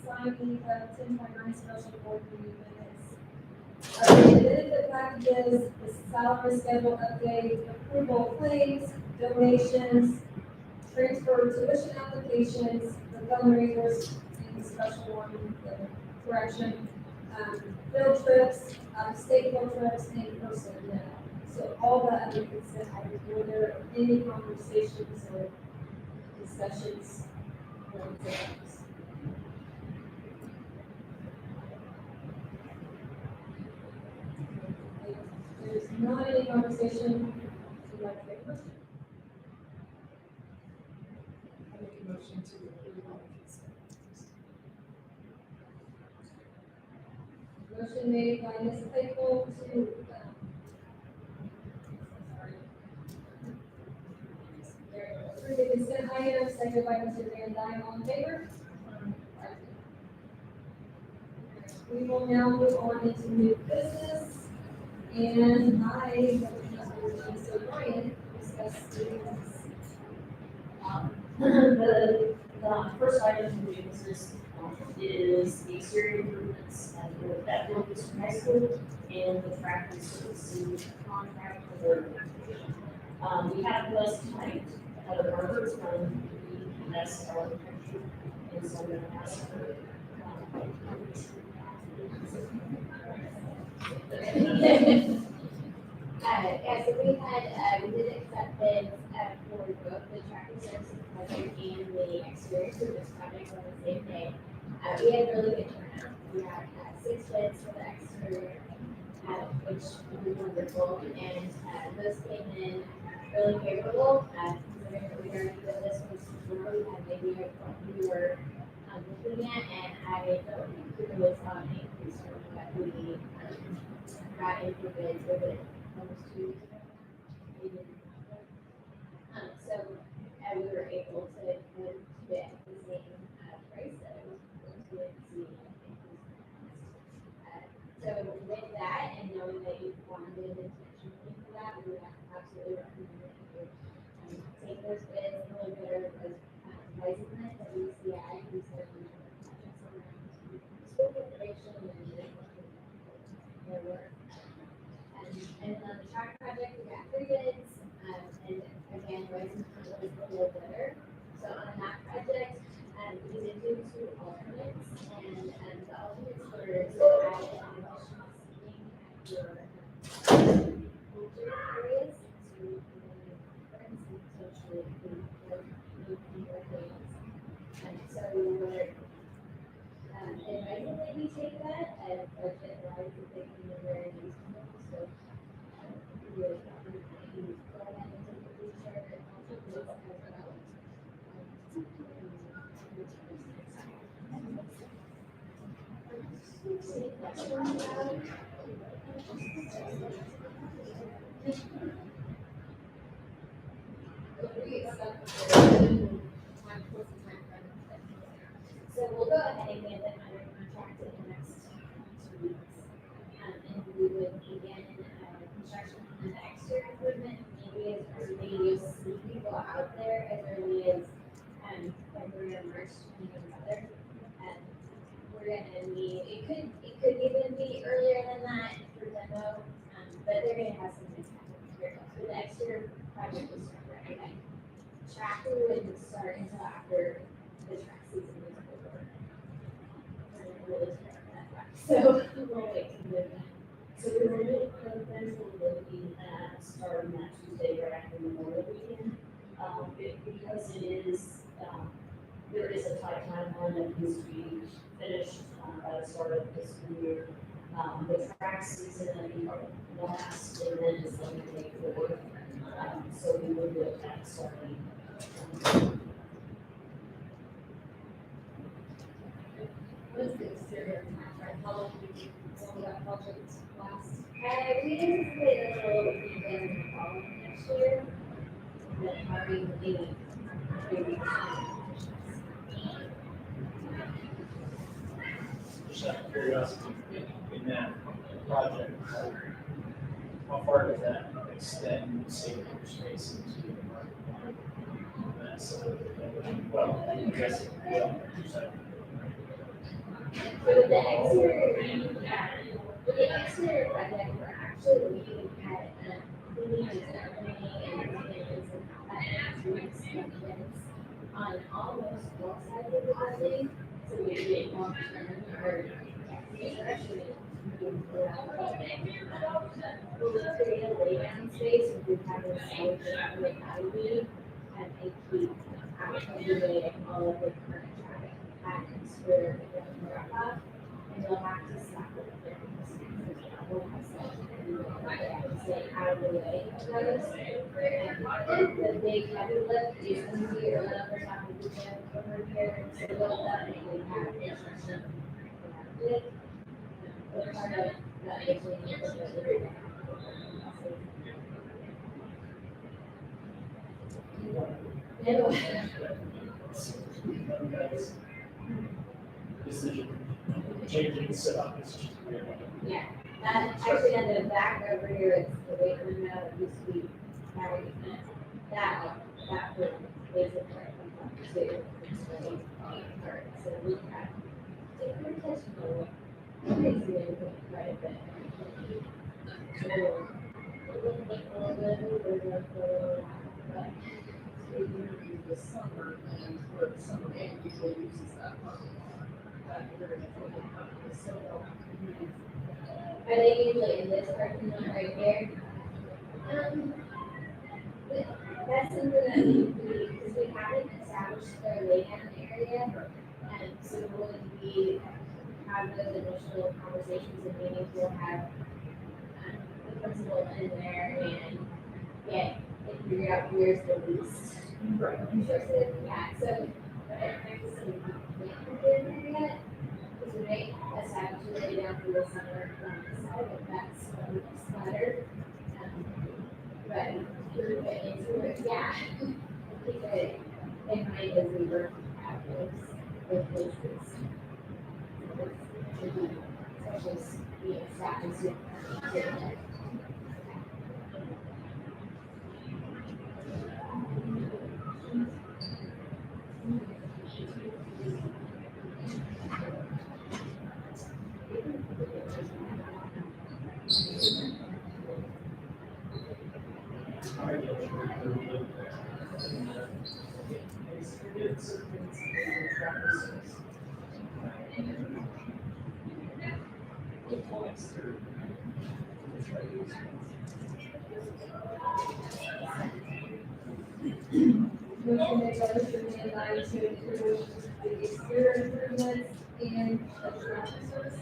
B: signing of 10.9 special board meeting minutes. The benefit packages, the salary schedule update, approval of claims, donations, transfer tuition applications, the fundraisers, and the special one, the correction, field trips, state field trips, and personnel. So all that under consent items, were there any conversations or discussions? on those items? If there's not any conversation, would you like to make a motion?
K: I make a motion to approve all the consent.
B: Motion made by Ms. Claypool to, approve the consent item, seconded by Mr. Van Dyne, all in favor? We will now move on into new business, and I, Mr. Brian, discuss the
I: The first item of new business is the exterior improvements at that Northeastern High School and the track and surfacing contract for their. We have less tonight, Heather Barber from the best architecture, and so I'm going to ask her.
P: Yeah, so we had, we did accept bids for both the track and surfacing project and the exterior service project on the same day. We had really good turnout. We had 6 bids for the exterior, which was wonderful, and those came in really favorable. Considering that we already did this one before, we had maybe what we were looking at, and I don't think we really saw an increase from what we got into bids with it almost 2 years ago. So we were able to get the same price that it was going to see. So with that, and knowing that you wanted intentionally for that, we would absolutely recommend that you take those bids. A little bit of licensing that we see at, we certainly have projects around school preparation and their work. And on the track project, we got 3 bids, and again, licensing was a little better. So on that project, we did do 2 alternates, and the alternates were to add additional seating at your older areas to, for instance, socially your things. And so we were advising that you take that as budget wise, if they can be very reasonable. So we would go ahead and take the feature and also look as well. So we'll go ahead and get them under contract in the next 2 weeks. And we would begin construction on the exterior improvement, maybe as early, you'll see people out there as early as February or March, depending on weather. And we're gonna need, it could even be earlier than that for demo, but they're gonna have some materials. So the exterior project will start right away. Track wouldn't start until after the track season is over. We're really scared of that track, so we'll wait to do that.
I: So the removal programs we're looking at starting that Tuesday right after Memorial Weekend. Because it is, there is a tight timeline that needs to be finished by the start of this year. The track season, I think, the last event is like May 4th. So we will do it at starting.
P: What's the exterior contract? How long will that project last? We anticipate that it will begin in the fall of next year. Then hiring the
A: Just out of curiosity, in that project, how far does that extend safety spaces? Well, I guess,
P: for the exterior project, we're actually looking at cleaning and decorating and maintenance and how that impacts students on almost both sides of the building. So we get long term or actually we'll create a laydown space where we have a site that would alley and keep accommodating all of the current traffic patterns for the drop off. And you'll have to stop it there. We'll have to stay out of the way of those. And the big heavy lift is going to be around the top of the gym over here. So we'll definitely have construction. We're part of that between
A: decision, changing the setup is just weird.
P: yeah, that actually on the back over here, it's the weight room now, it used to be carry unit. That would basically come to really hard. So we have different intentional crazy way to put it quite a bit. So it wouldn't look a little bit, we would look a little, but we do the summer and for summer and usually uses that part. Are they usually in this parking lot right here? That's something that because we haven't established their laydown area, and so when we have those initial conversations and meetings, we'll have the principal in there and figure out where's the least intrusive. Yeah, so there's some in there yet. Because we may establish a laydown for the summer on the side, but that's splatter. But we get into it, yeah. Keep it in mind as we work out those places. Such as being staff and student. Motion made by Mr. Van Dyne to approve the exterior improvements and the traffic service.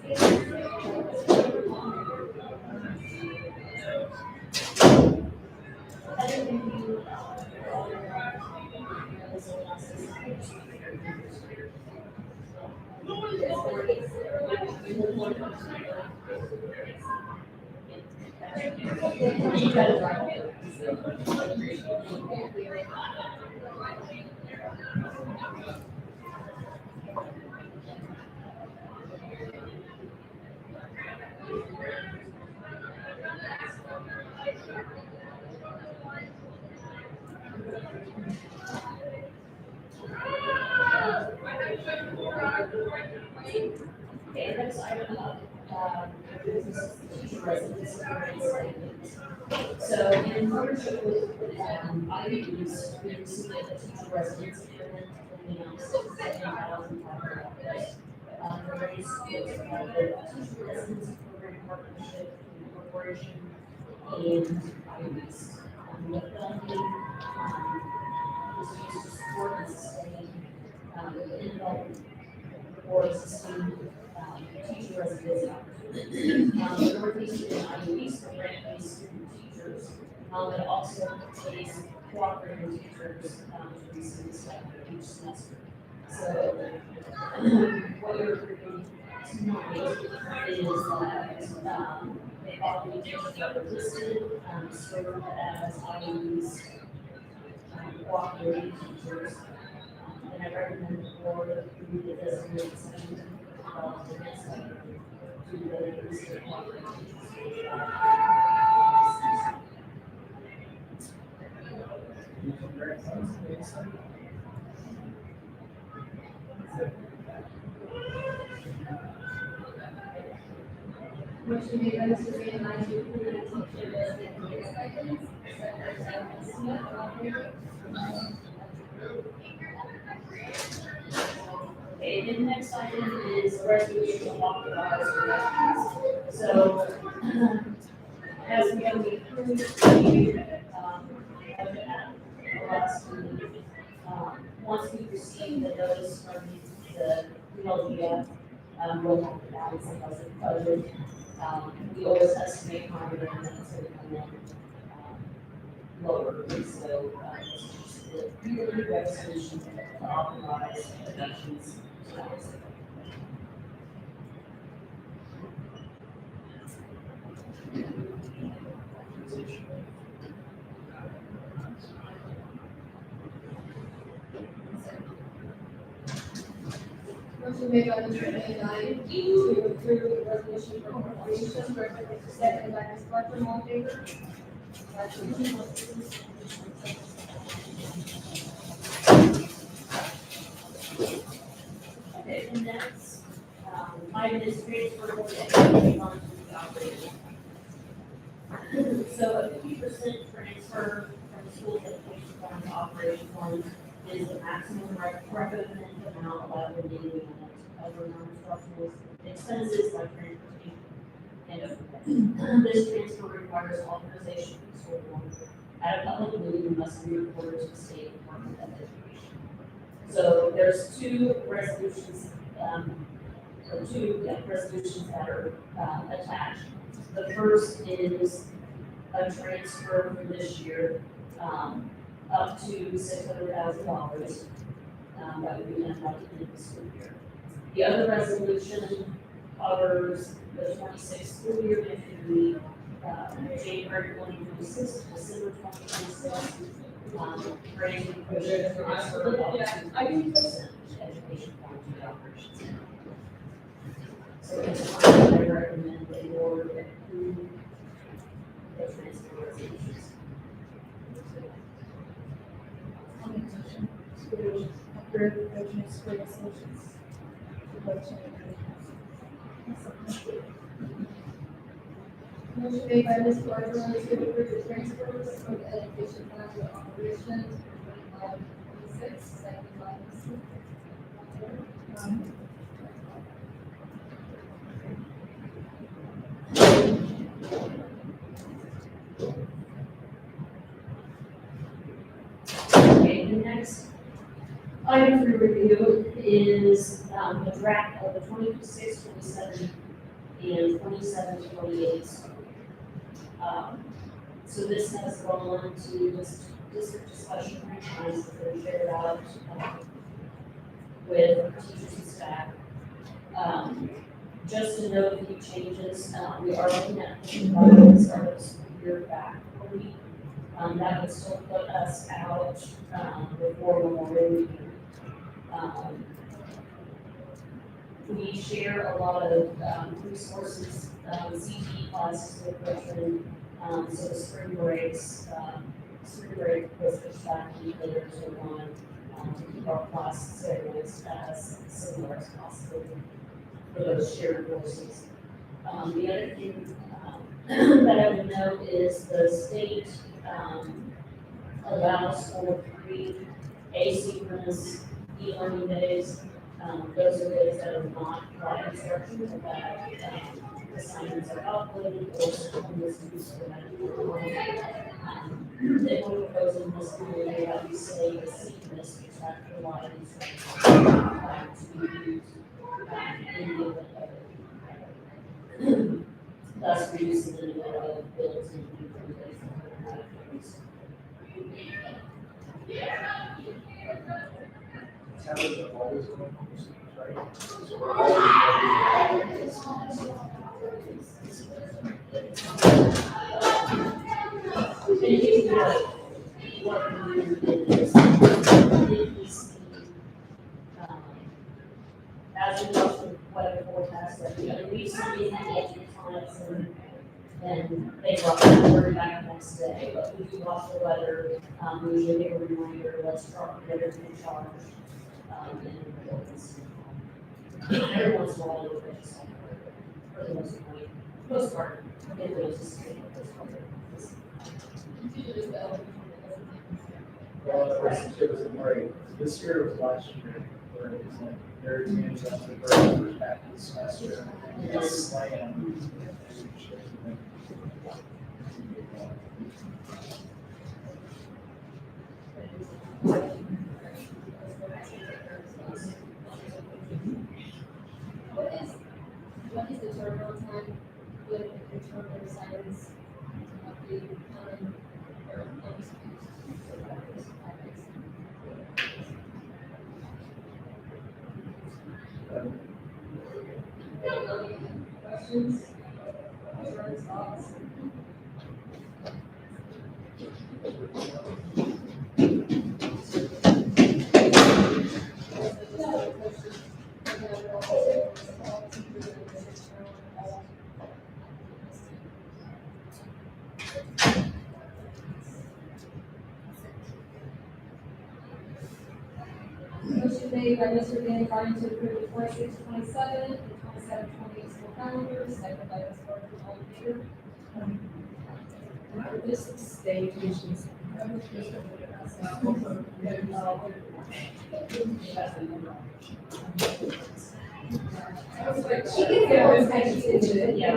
I: Okay, next item up, this is teacher residence agreements. So in partnership with, IUs, we received a teacher residence agreement in the amount of $7,500. For various schools, we have the teacher residency program partnership between the corporation and IUs. The funding, is used to support and sustain, the in-development or existing teacher residency opportunities. The Northeastern IUs for grant-based student teachers, but also pays cooperating teachers to receive stipend each semester. So what you're approving tonight is that they all the teachers that are listed serve as IUs cooperating teachers. And I recommend the board approve the designated section of the next item to the district cooperating teachers.
B: Motion made by Mr. Ray and I to approve the teacher designated stipends, second by Ms. Smith, operator.
I: Okay, the next item is a resolution to authorize elections. So, as we have approved the, budget at the last meeting, once we receive the notice from the PLDF, we'll have to balance the budget. We always estimate higher than that, so we come in, lower, so, it's just the yearly resolution to authorize deductions.
B: Motion made by Mr. Ray and I to approve the resolution for appropriation, second by Ms. Barton, all in favor?
I: Okay, the next, item is transfer of the equity fund to the operating fund. So a 50% transfer from the school education fund to operation fund is the maximum recommended amount allowed in the unit to cover non-instructional expenses like transportation and overhead. This transfer requires authorization from the school board. At a public meeting, must be reported to the state Department of Education. So there's two resolutions that are attached. The first is a transfer for this year, up to $600,000. That would be done by the end of the school year. The other resolution covers the 26th school year, and it would be January 2026 to December 2026. Granting provision for transfer of up to 50% education fund to the operations. So it's I recommend the board approve the transfer resolutions.
B: Approve the transfer resolutions. Motion made by Ms. Barton to approve the transfers from the education fund to operations, 26, second by Ms. Smith.
I: Okay, the next item for review is the draft of the 26, 27, and 27, 28. So this has gone to this district discussion three times, it's been shared out with teachers and staff. Just to note a few changes, we are looking at pushing back the start of the school year back a week. That would still put us out, before Memorial Weekend. We share a lot of, resources, CTE classes with freshmen, so the spring breaks, was pushed back a week later to one, to keep our class schedules as similar as possible for those shared courses. The other thing, that I would note is the state, allows for 3 asynchronous e-learning days. Those are days that are not live instruction, but that, assignments are uploaded or sent from the students for that. They were proposing this community that we say the synchronous, which actually live instruction, to be used, in the event of thus reducing the number of bills and days.
A: Tablets are always going to
I: As we go through weather forecast, that we've seen multiple times and they brought that word back the next day, but we do watch the weather, we usually give a reminder, let's drop the weather in charge, in the buildings. Every once in a while, we'll finish something, for the most part, it was just.
A: Well, it was great. This year was last year, where it was like very managed up to the first half of the semester. It's slammed.
B: What is the turnaround time with the turnaround assignments of the questions? Concerns, thoughts? Motion made by Mr. Van Ryn to approve the 26-27 and 27-28 school calendar, second by Ms. Gardner, all in favor? This stage issues. She can get all types into it, yeah.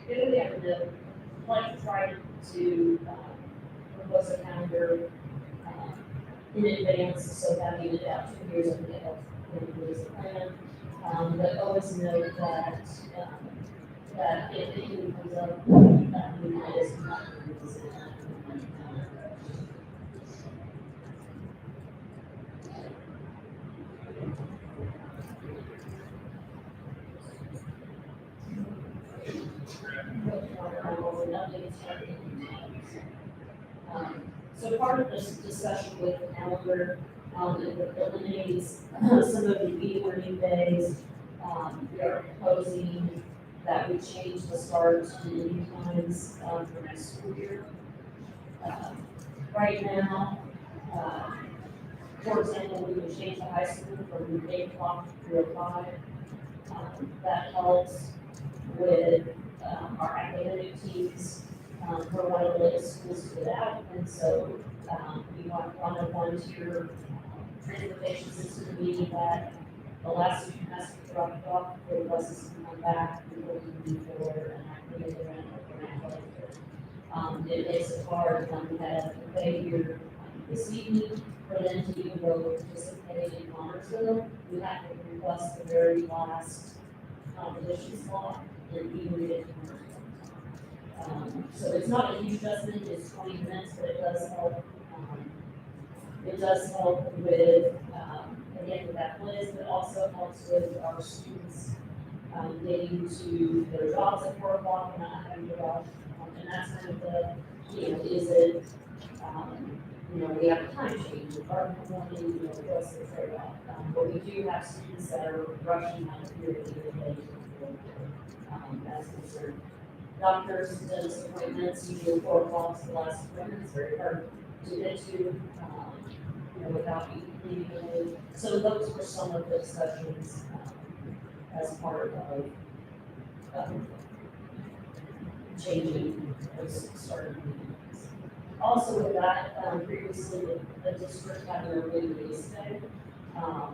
I: Really have to, like, try to, propose a calendar, in advance, so that we adapt 2 years of the plan. But always note that, that if anything comes up, that we might as well revisit that. So part of this discussion with the calendar, it eliminates some of the e-learning days. We are proposing that we change the start and ending times for next school year. Right now, for example, we would change the high school from 8 o'clock to 3:05. That helps with our academic teams. We're one of the latest schools to get out, and so we want one tier transportation system, meaning that the last student has to drop it off before the buses can come back, before we can move forward and activate the rental. It makes it hard when we have a day here this evening for them to even go participate in Connersville. We have to request the very last competition slot and even get so it's not a huge adjustment, it's 20 minutes, but it does help It does help with, again, with athletics, but also helps with our students getting to their jobs at 4 o'clock and not having to rush. And that's kind of the, is it, we have a time change, the department morning, what's the trade-off? But we do have students that are rushing out of here to get late. That's concerned. Doctors, dentist appointments, usually 4 o'clock is the last appointment, it's very hard to get to, without leaving early. So those were some of the discussions, as part of, changing those starting meetings. Also with that, previously, the district had their release day. I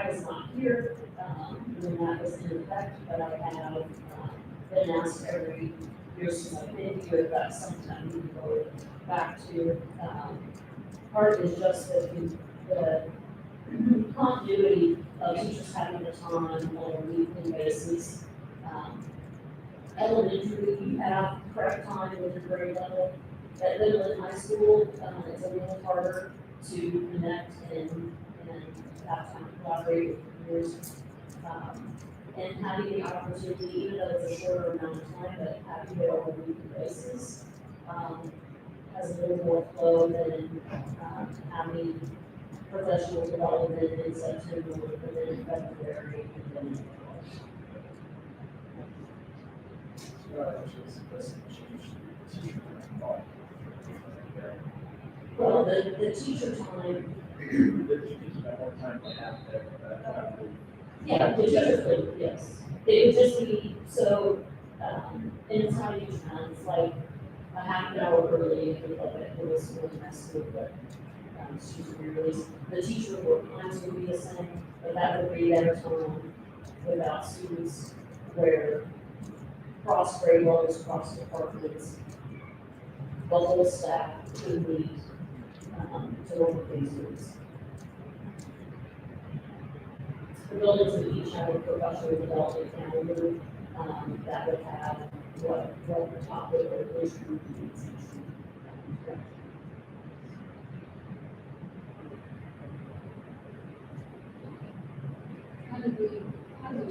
I: was not here, when that was in effect, but I have, been asked every year since I've been here that sometime we can go back to, part of it is just the continuity of teachers having the time on a weekly basis. Elementary, you have prep time with the grade level. At middle and high school, it's a little harder to connect and have time to collaborate with peers. And having the opportunity, even though it's a shorter amount of time, but having it on a weekly basis, has a little more flow than, having professional development in September and then in February and then in March. Well, the teacher time. Yeah, the teacher could, yes. It would just be, so, and it's how you time, it's like a half an hour early if you look at it was school next week, but, students would be released. The teacher work times would be the same, but that would be their time without students where cross grade levels, cross departments, the whole staff could meet, to work with these students. The buildings would each have a professional development calendar, that would have what the topic or issue needs.
B: How do we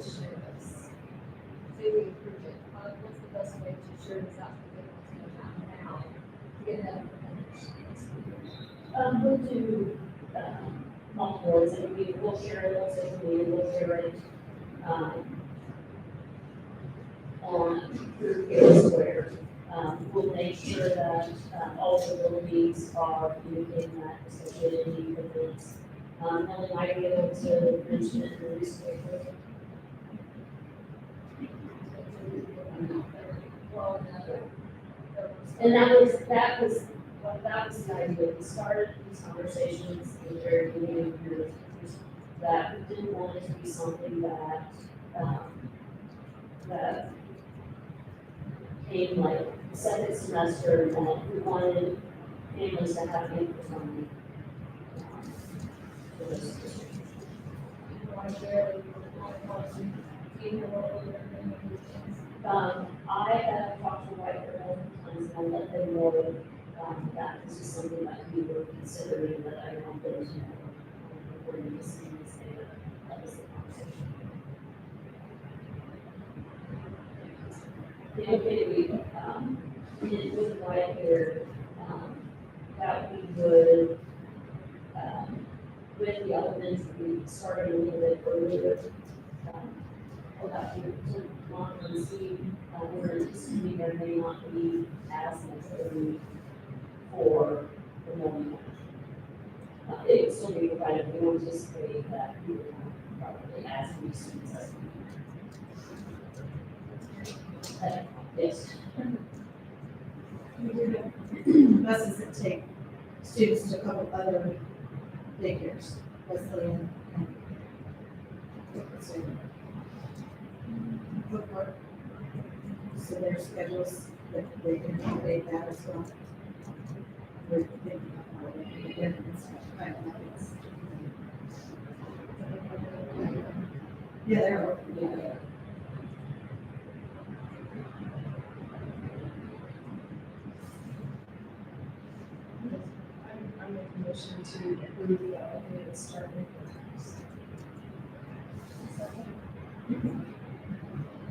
B: share this? Say we approve it, what's the best way to share this out to get what's going to happen now? To get that information?
I: We'll do, multiple, we'll share it, we'll say, we'll share it, on through Square. We'll make sure that, all the buildings are communicating that, especially in the events. Ellie might be able to mention it in the newspaper. And that was the idea. We started these conversations in the very beginning of the year that we didn't want it to be something that, that came like second semester, and that we wanted families to have input on for this district. I have talked to White multiple times and I let them know that this is something that we were considering, that I want them to know before you see this thing. That was the conversation. The other thing we did with White here, that we would, with the elementary, started a little bit earlier. We'll have to monitor and see, we're anticipating there may not be as much early for the morning. It would still be provided, we don't anticipate that we would have probably as many students as we. Yes.
E: Buses that take students to a couple other daycares, Wesleyan. Footwork. So their schedules, that they can accommodate that as well. We're thinking about it, again, it's kind of nice. Yeah, they're open, yeah.
Q: I make a motion to approve the updated start date.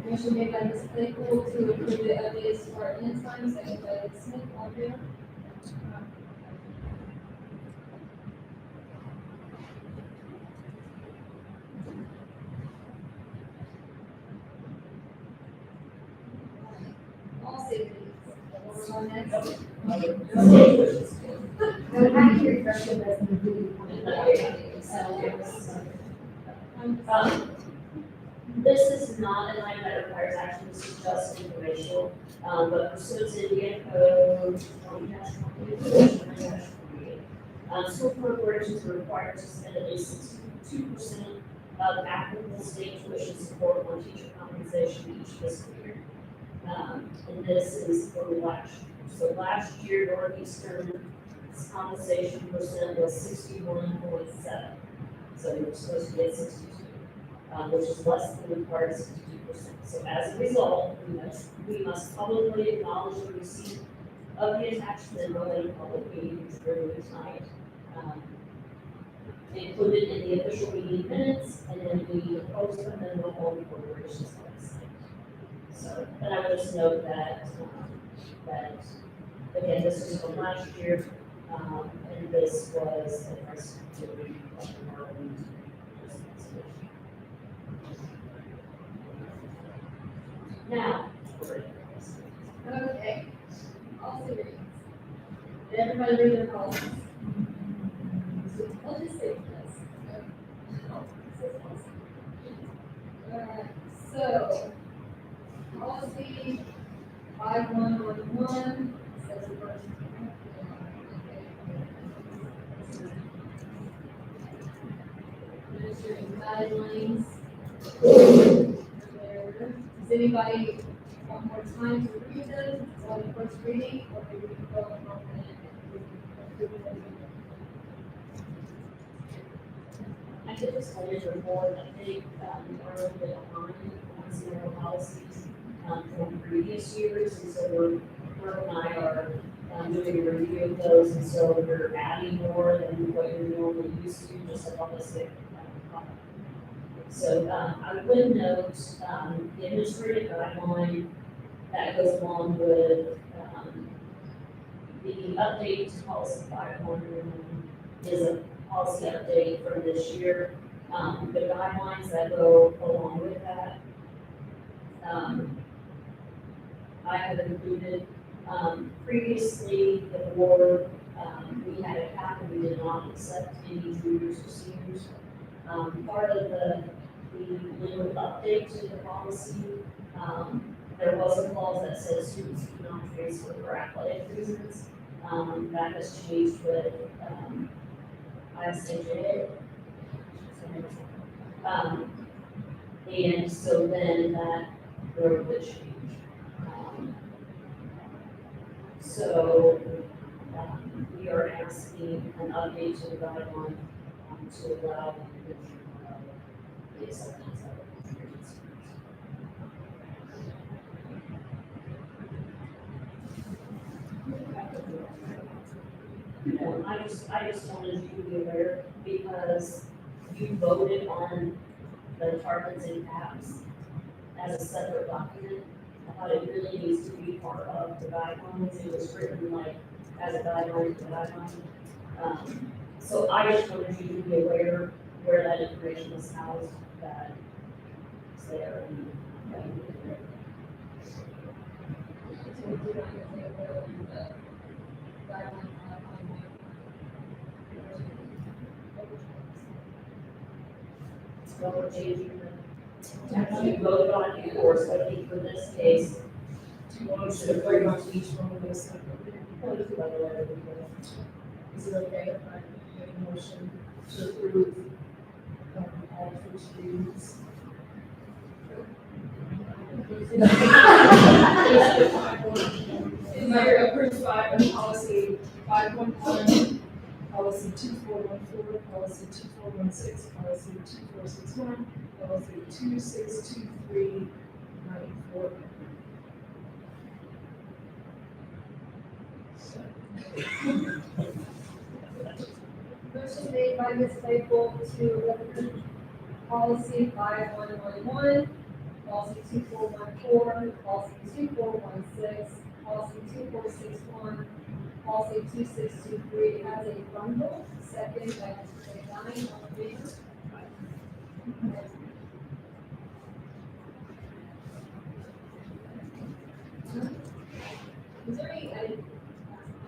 B: Motion made by Ms. Claypool to approve the updated start and end time, second by Ms. Smith, all in favor? All safety. We're on next.
P: No, I can refresh it as the
I: This is not an item that requires action, this is just informational, but pursuant to Indiana Code 20-20, school corporations are required to spend at least 62% of applicable state tuition support on teacher compensation each fiscal year. And this is for last year. So last year, Northeastern compensation percent was 61.7. So you're supposed to get 62. Which is less than the required 62%. So as a result, we must publicly acknowledge the receipt of the attachment and relate public meeting during the tonight. Included in the official meeting minutes, and then we post them in the home corporation's website. So, and I would just note that, again, this was from last year, and this was a price to now.
B: Okay. All three. Did everybody read their policies? I'll just say this. Alright, so, policy 5111 says the first. Administering guidelines. Does anybody want more time to read them on the first reading, or do we go on
I: I could just hold your board, I think, we are a little bit behind on zero policies, from previous years, and so Merle and I are, doing a review of those, and so we're adding more than what you're normally used to, just a holistic, So, I would note, the administrative guideline that goes along with, the update to policy 500 is a policy update from this year. The guidelines that go along with that, I have included, previously, the board, we had a cap and we did not accept any juniors or seniors. Part of the little update to the policy, there was a clause that says students do not transfer for athletic reasons. That has changed with, ISAJ. And so then that drove the change. So, we are asking an update to the guideline, to allow the acceptance of experience. No, I just wanted you to be aware, because you voted on the targets and caps as a separate document. I thought it really needs to be part of the guidelines. It was written like as a guideline to the guideline. So I just wanted you to be aware where that information is housed, that it's there. So we're changing the, actually voted on before, so I think for this case,
Q: We should agree on each one of those separately. Is it okay if I make a motion to approve all first readings? Approved policy 511, policy 2414, policy 2416, policy 2461, policy 2623, 94.
B: by Ms. Claypool to recommend policy 5111, policy 2414, policy 2416, policy 2461, policy 2623 as a bundle, second by Mr. McDonough, all in favor? Is there any,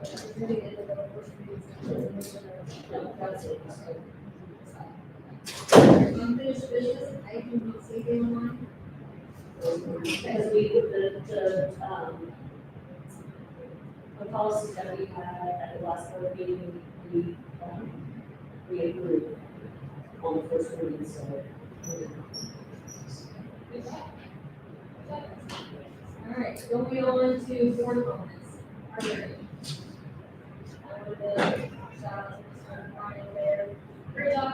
B: is there any end of the first readings? No, that's it. Unfinished business, I do not see them on.
I: Because the policies that we had at the last board meeting, we approved on the first reading, so.
B: All right, going on to board comments. Are there any? I would, shout out to Mr. Brian there. Great job,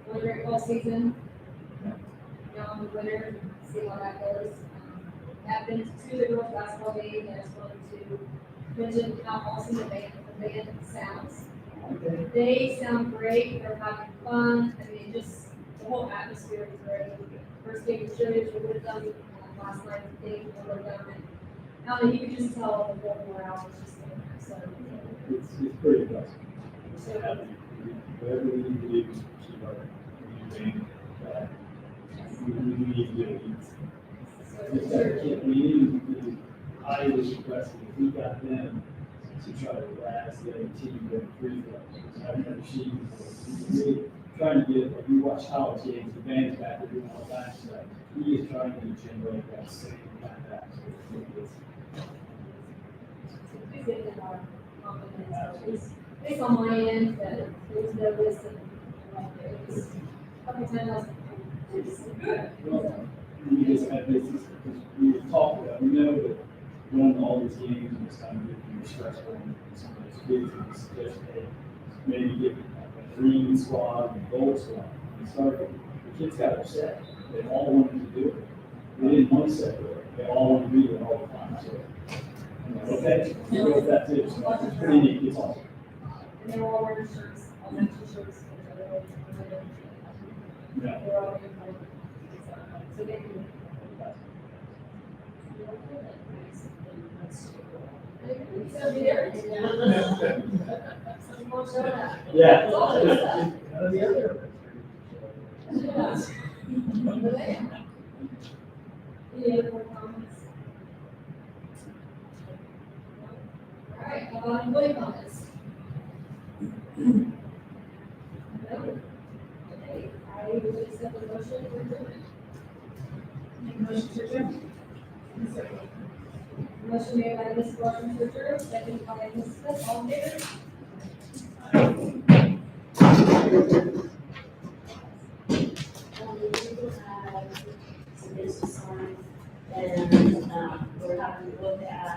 B: really great fall season. Young winner, see how that goes. Have been to the girls basketball game, and I just wanted to mention how awesome the band sounds. They sound great, they're having fun, I mean, just, the whole atmosphere is great. First game of cheerleaders were with them, last night, they were with them, and, I mean, you could just tell the whole morale was just there, so.
L: It's pretty impressive.
B: So,
L: Whatever we need to do to keep our community, we need to do it. If that kid, we need to do, I was requesting, if we got them to try to harass the other team with free throws. I've never seen, really trying to get, like, you watch college games, the band's back there doing all that stuff. He is trying to generate that same kind of atmosphere.
B: please give them our compliments, at least, based on my end, that it was noticed, and, it was, a couple times, I was like, this is good.
L: Well, we just had this, because we talked about, we know that going to all these games and it's kind of getting stressful and some of those kids, and suggest, hey, maybe get a green squad and gold squad. And started, the kids got upset. They all wanted to do it. They didn't want to separate. They all wanted to do it all the time. So, okay, we'll go with that too. So it's pretty neat. It's awesome.
B: And they were all wearing shirts, all matching shirts.
L: Yeah.
B: They were all wearing like, so they can. So there.
L: Yeah.
B: It's all good stuff. Yeah. Any other more comments? All right, how about employee comments? No? Okay, I will accept the motion for adjournment. Make a motion to adjourn. Motion made by Ms. Washington to adjourn, second by Ms. Smith, all in favor?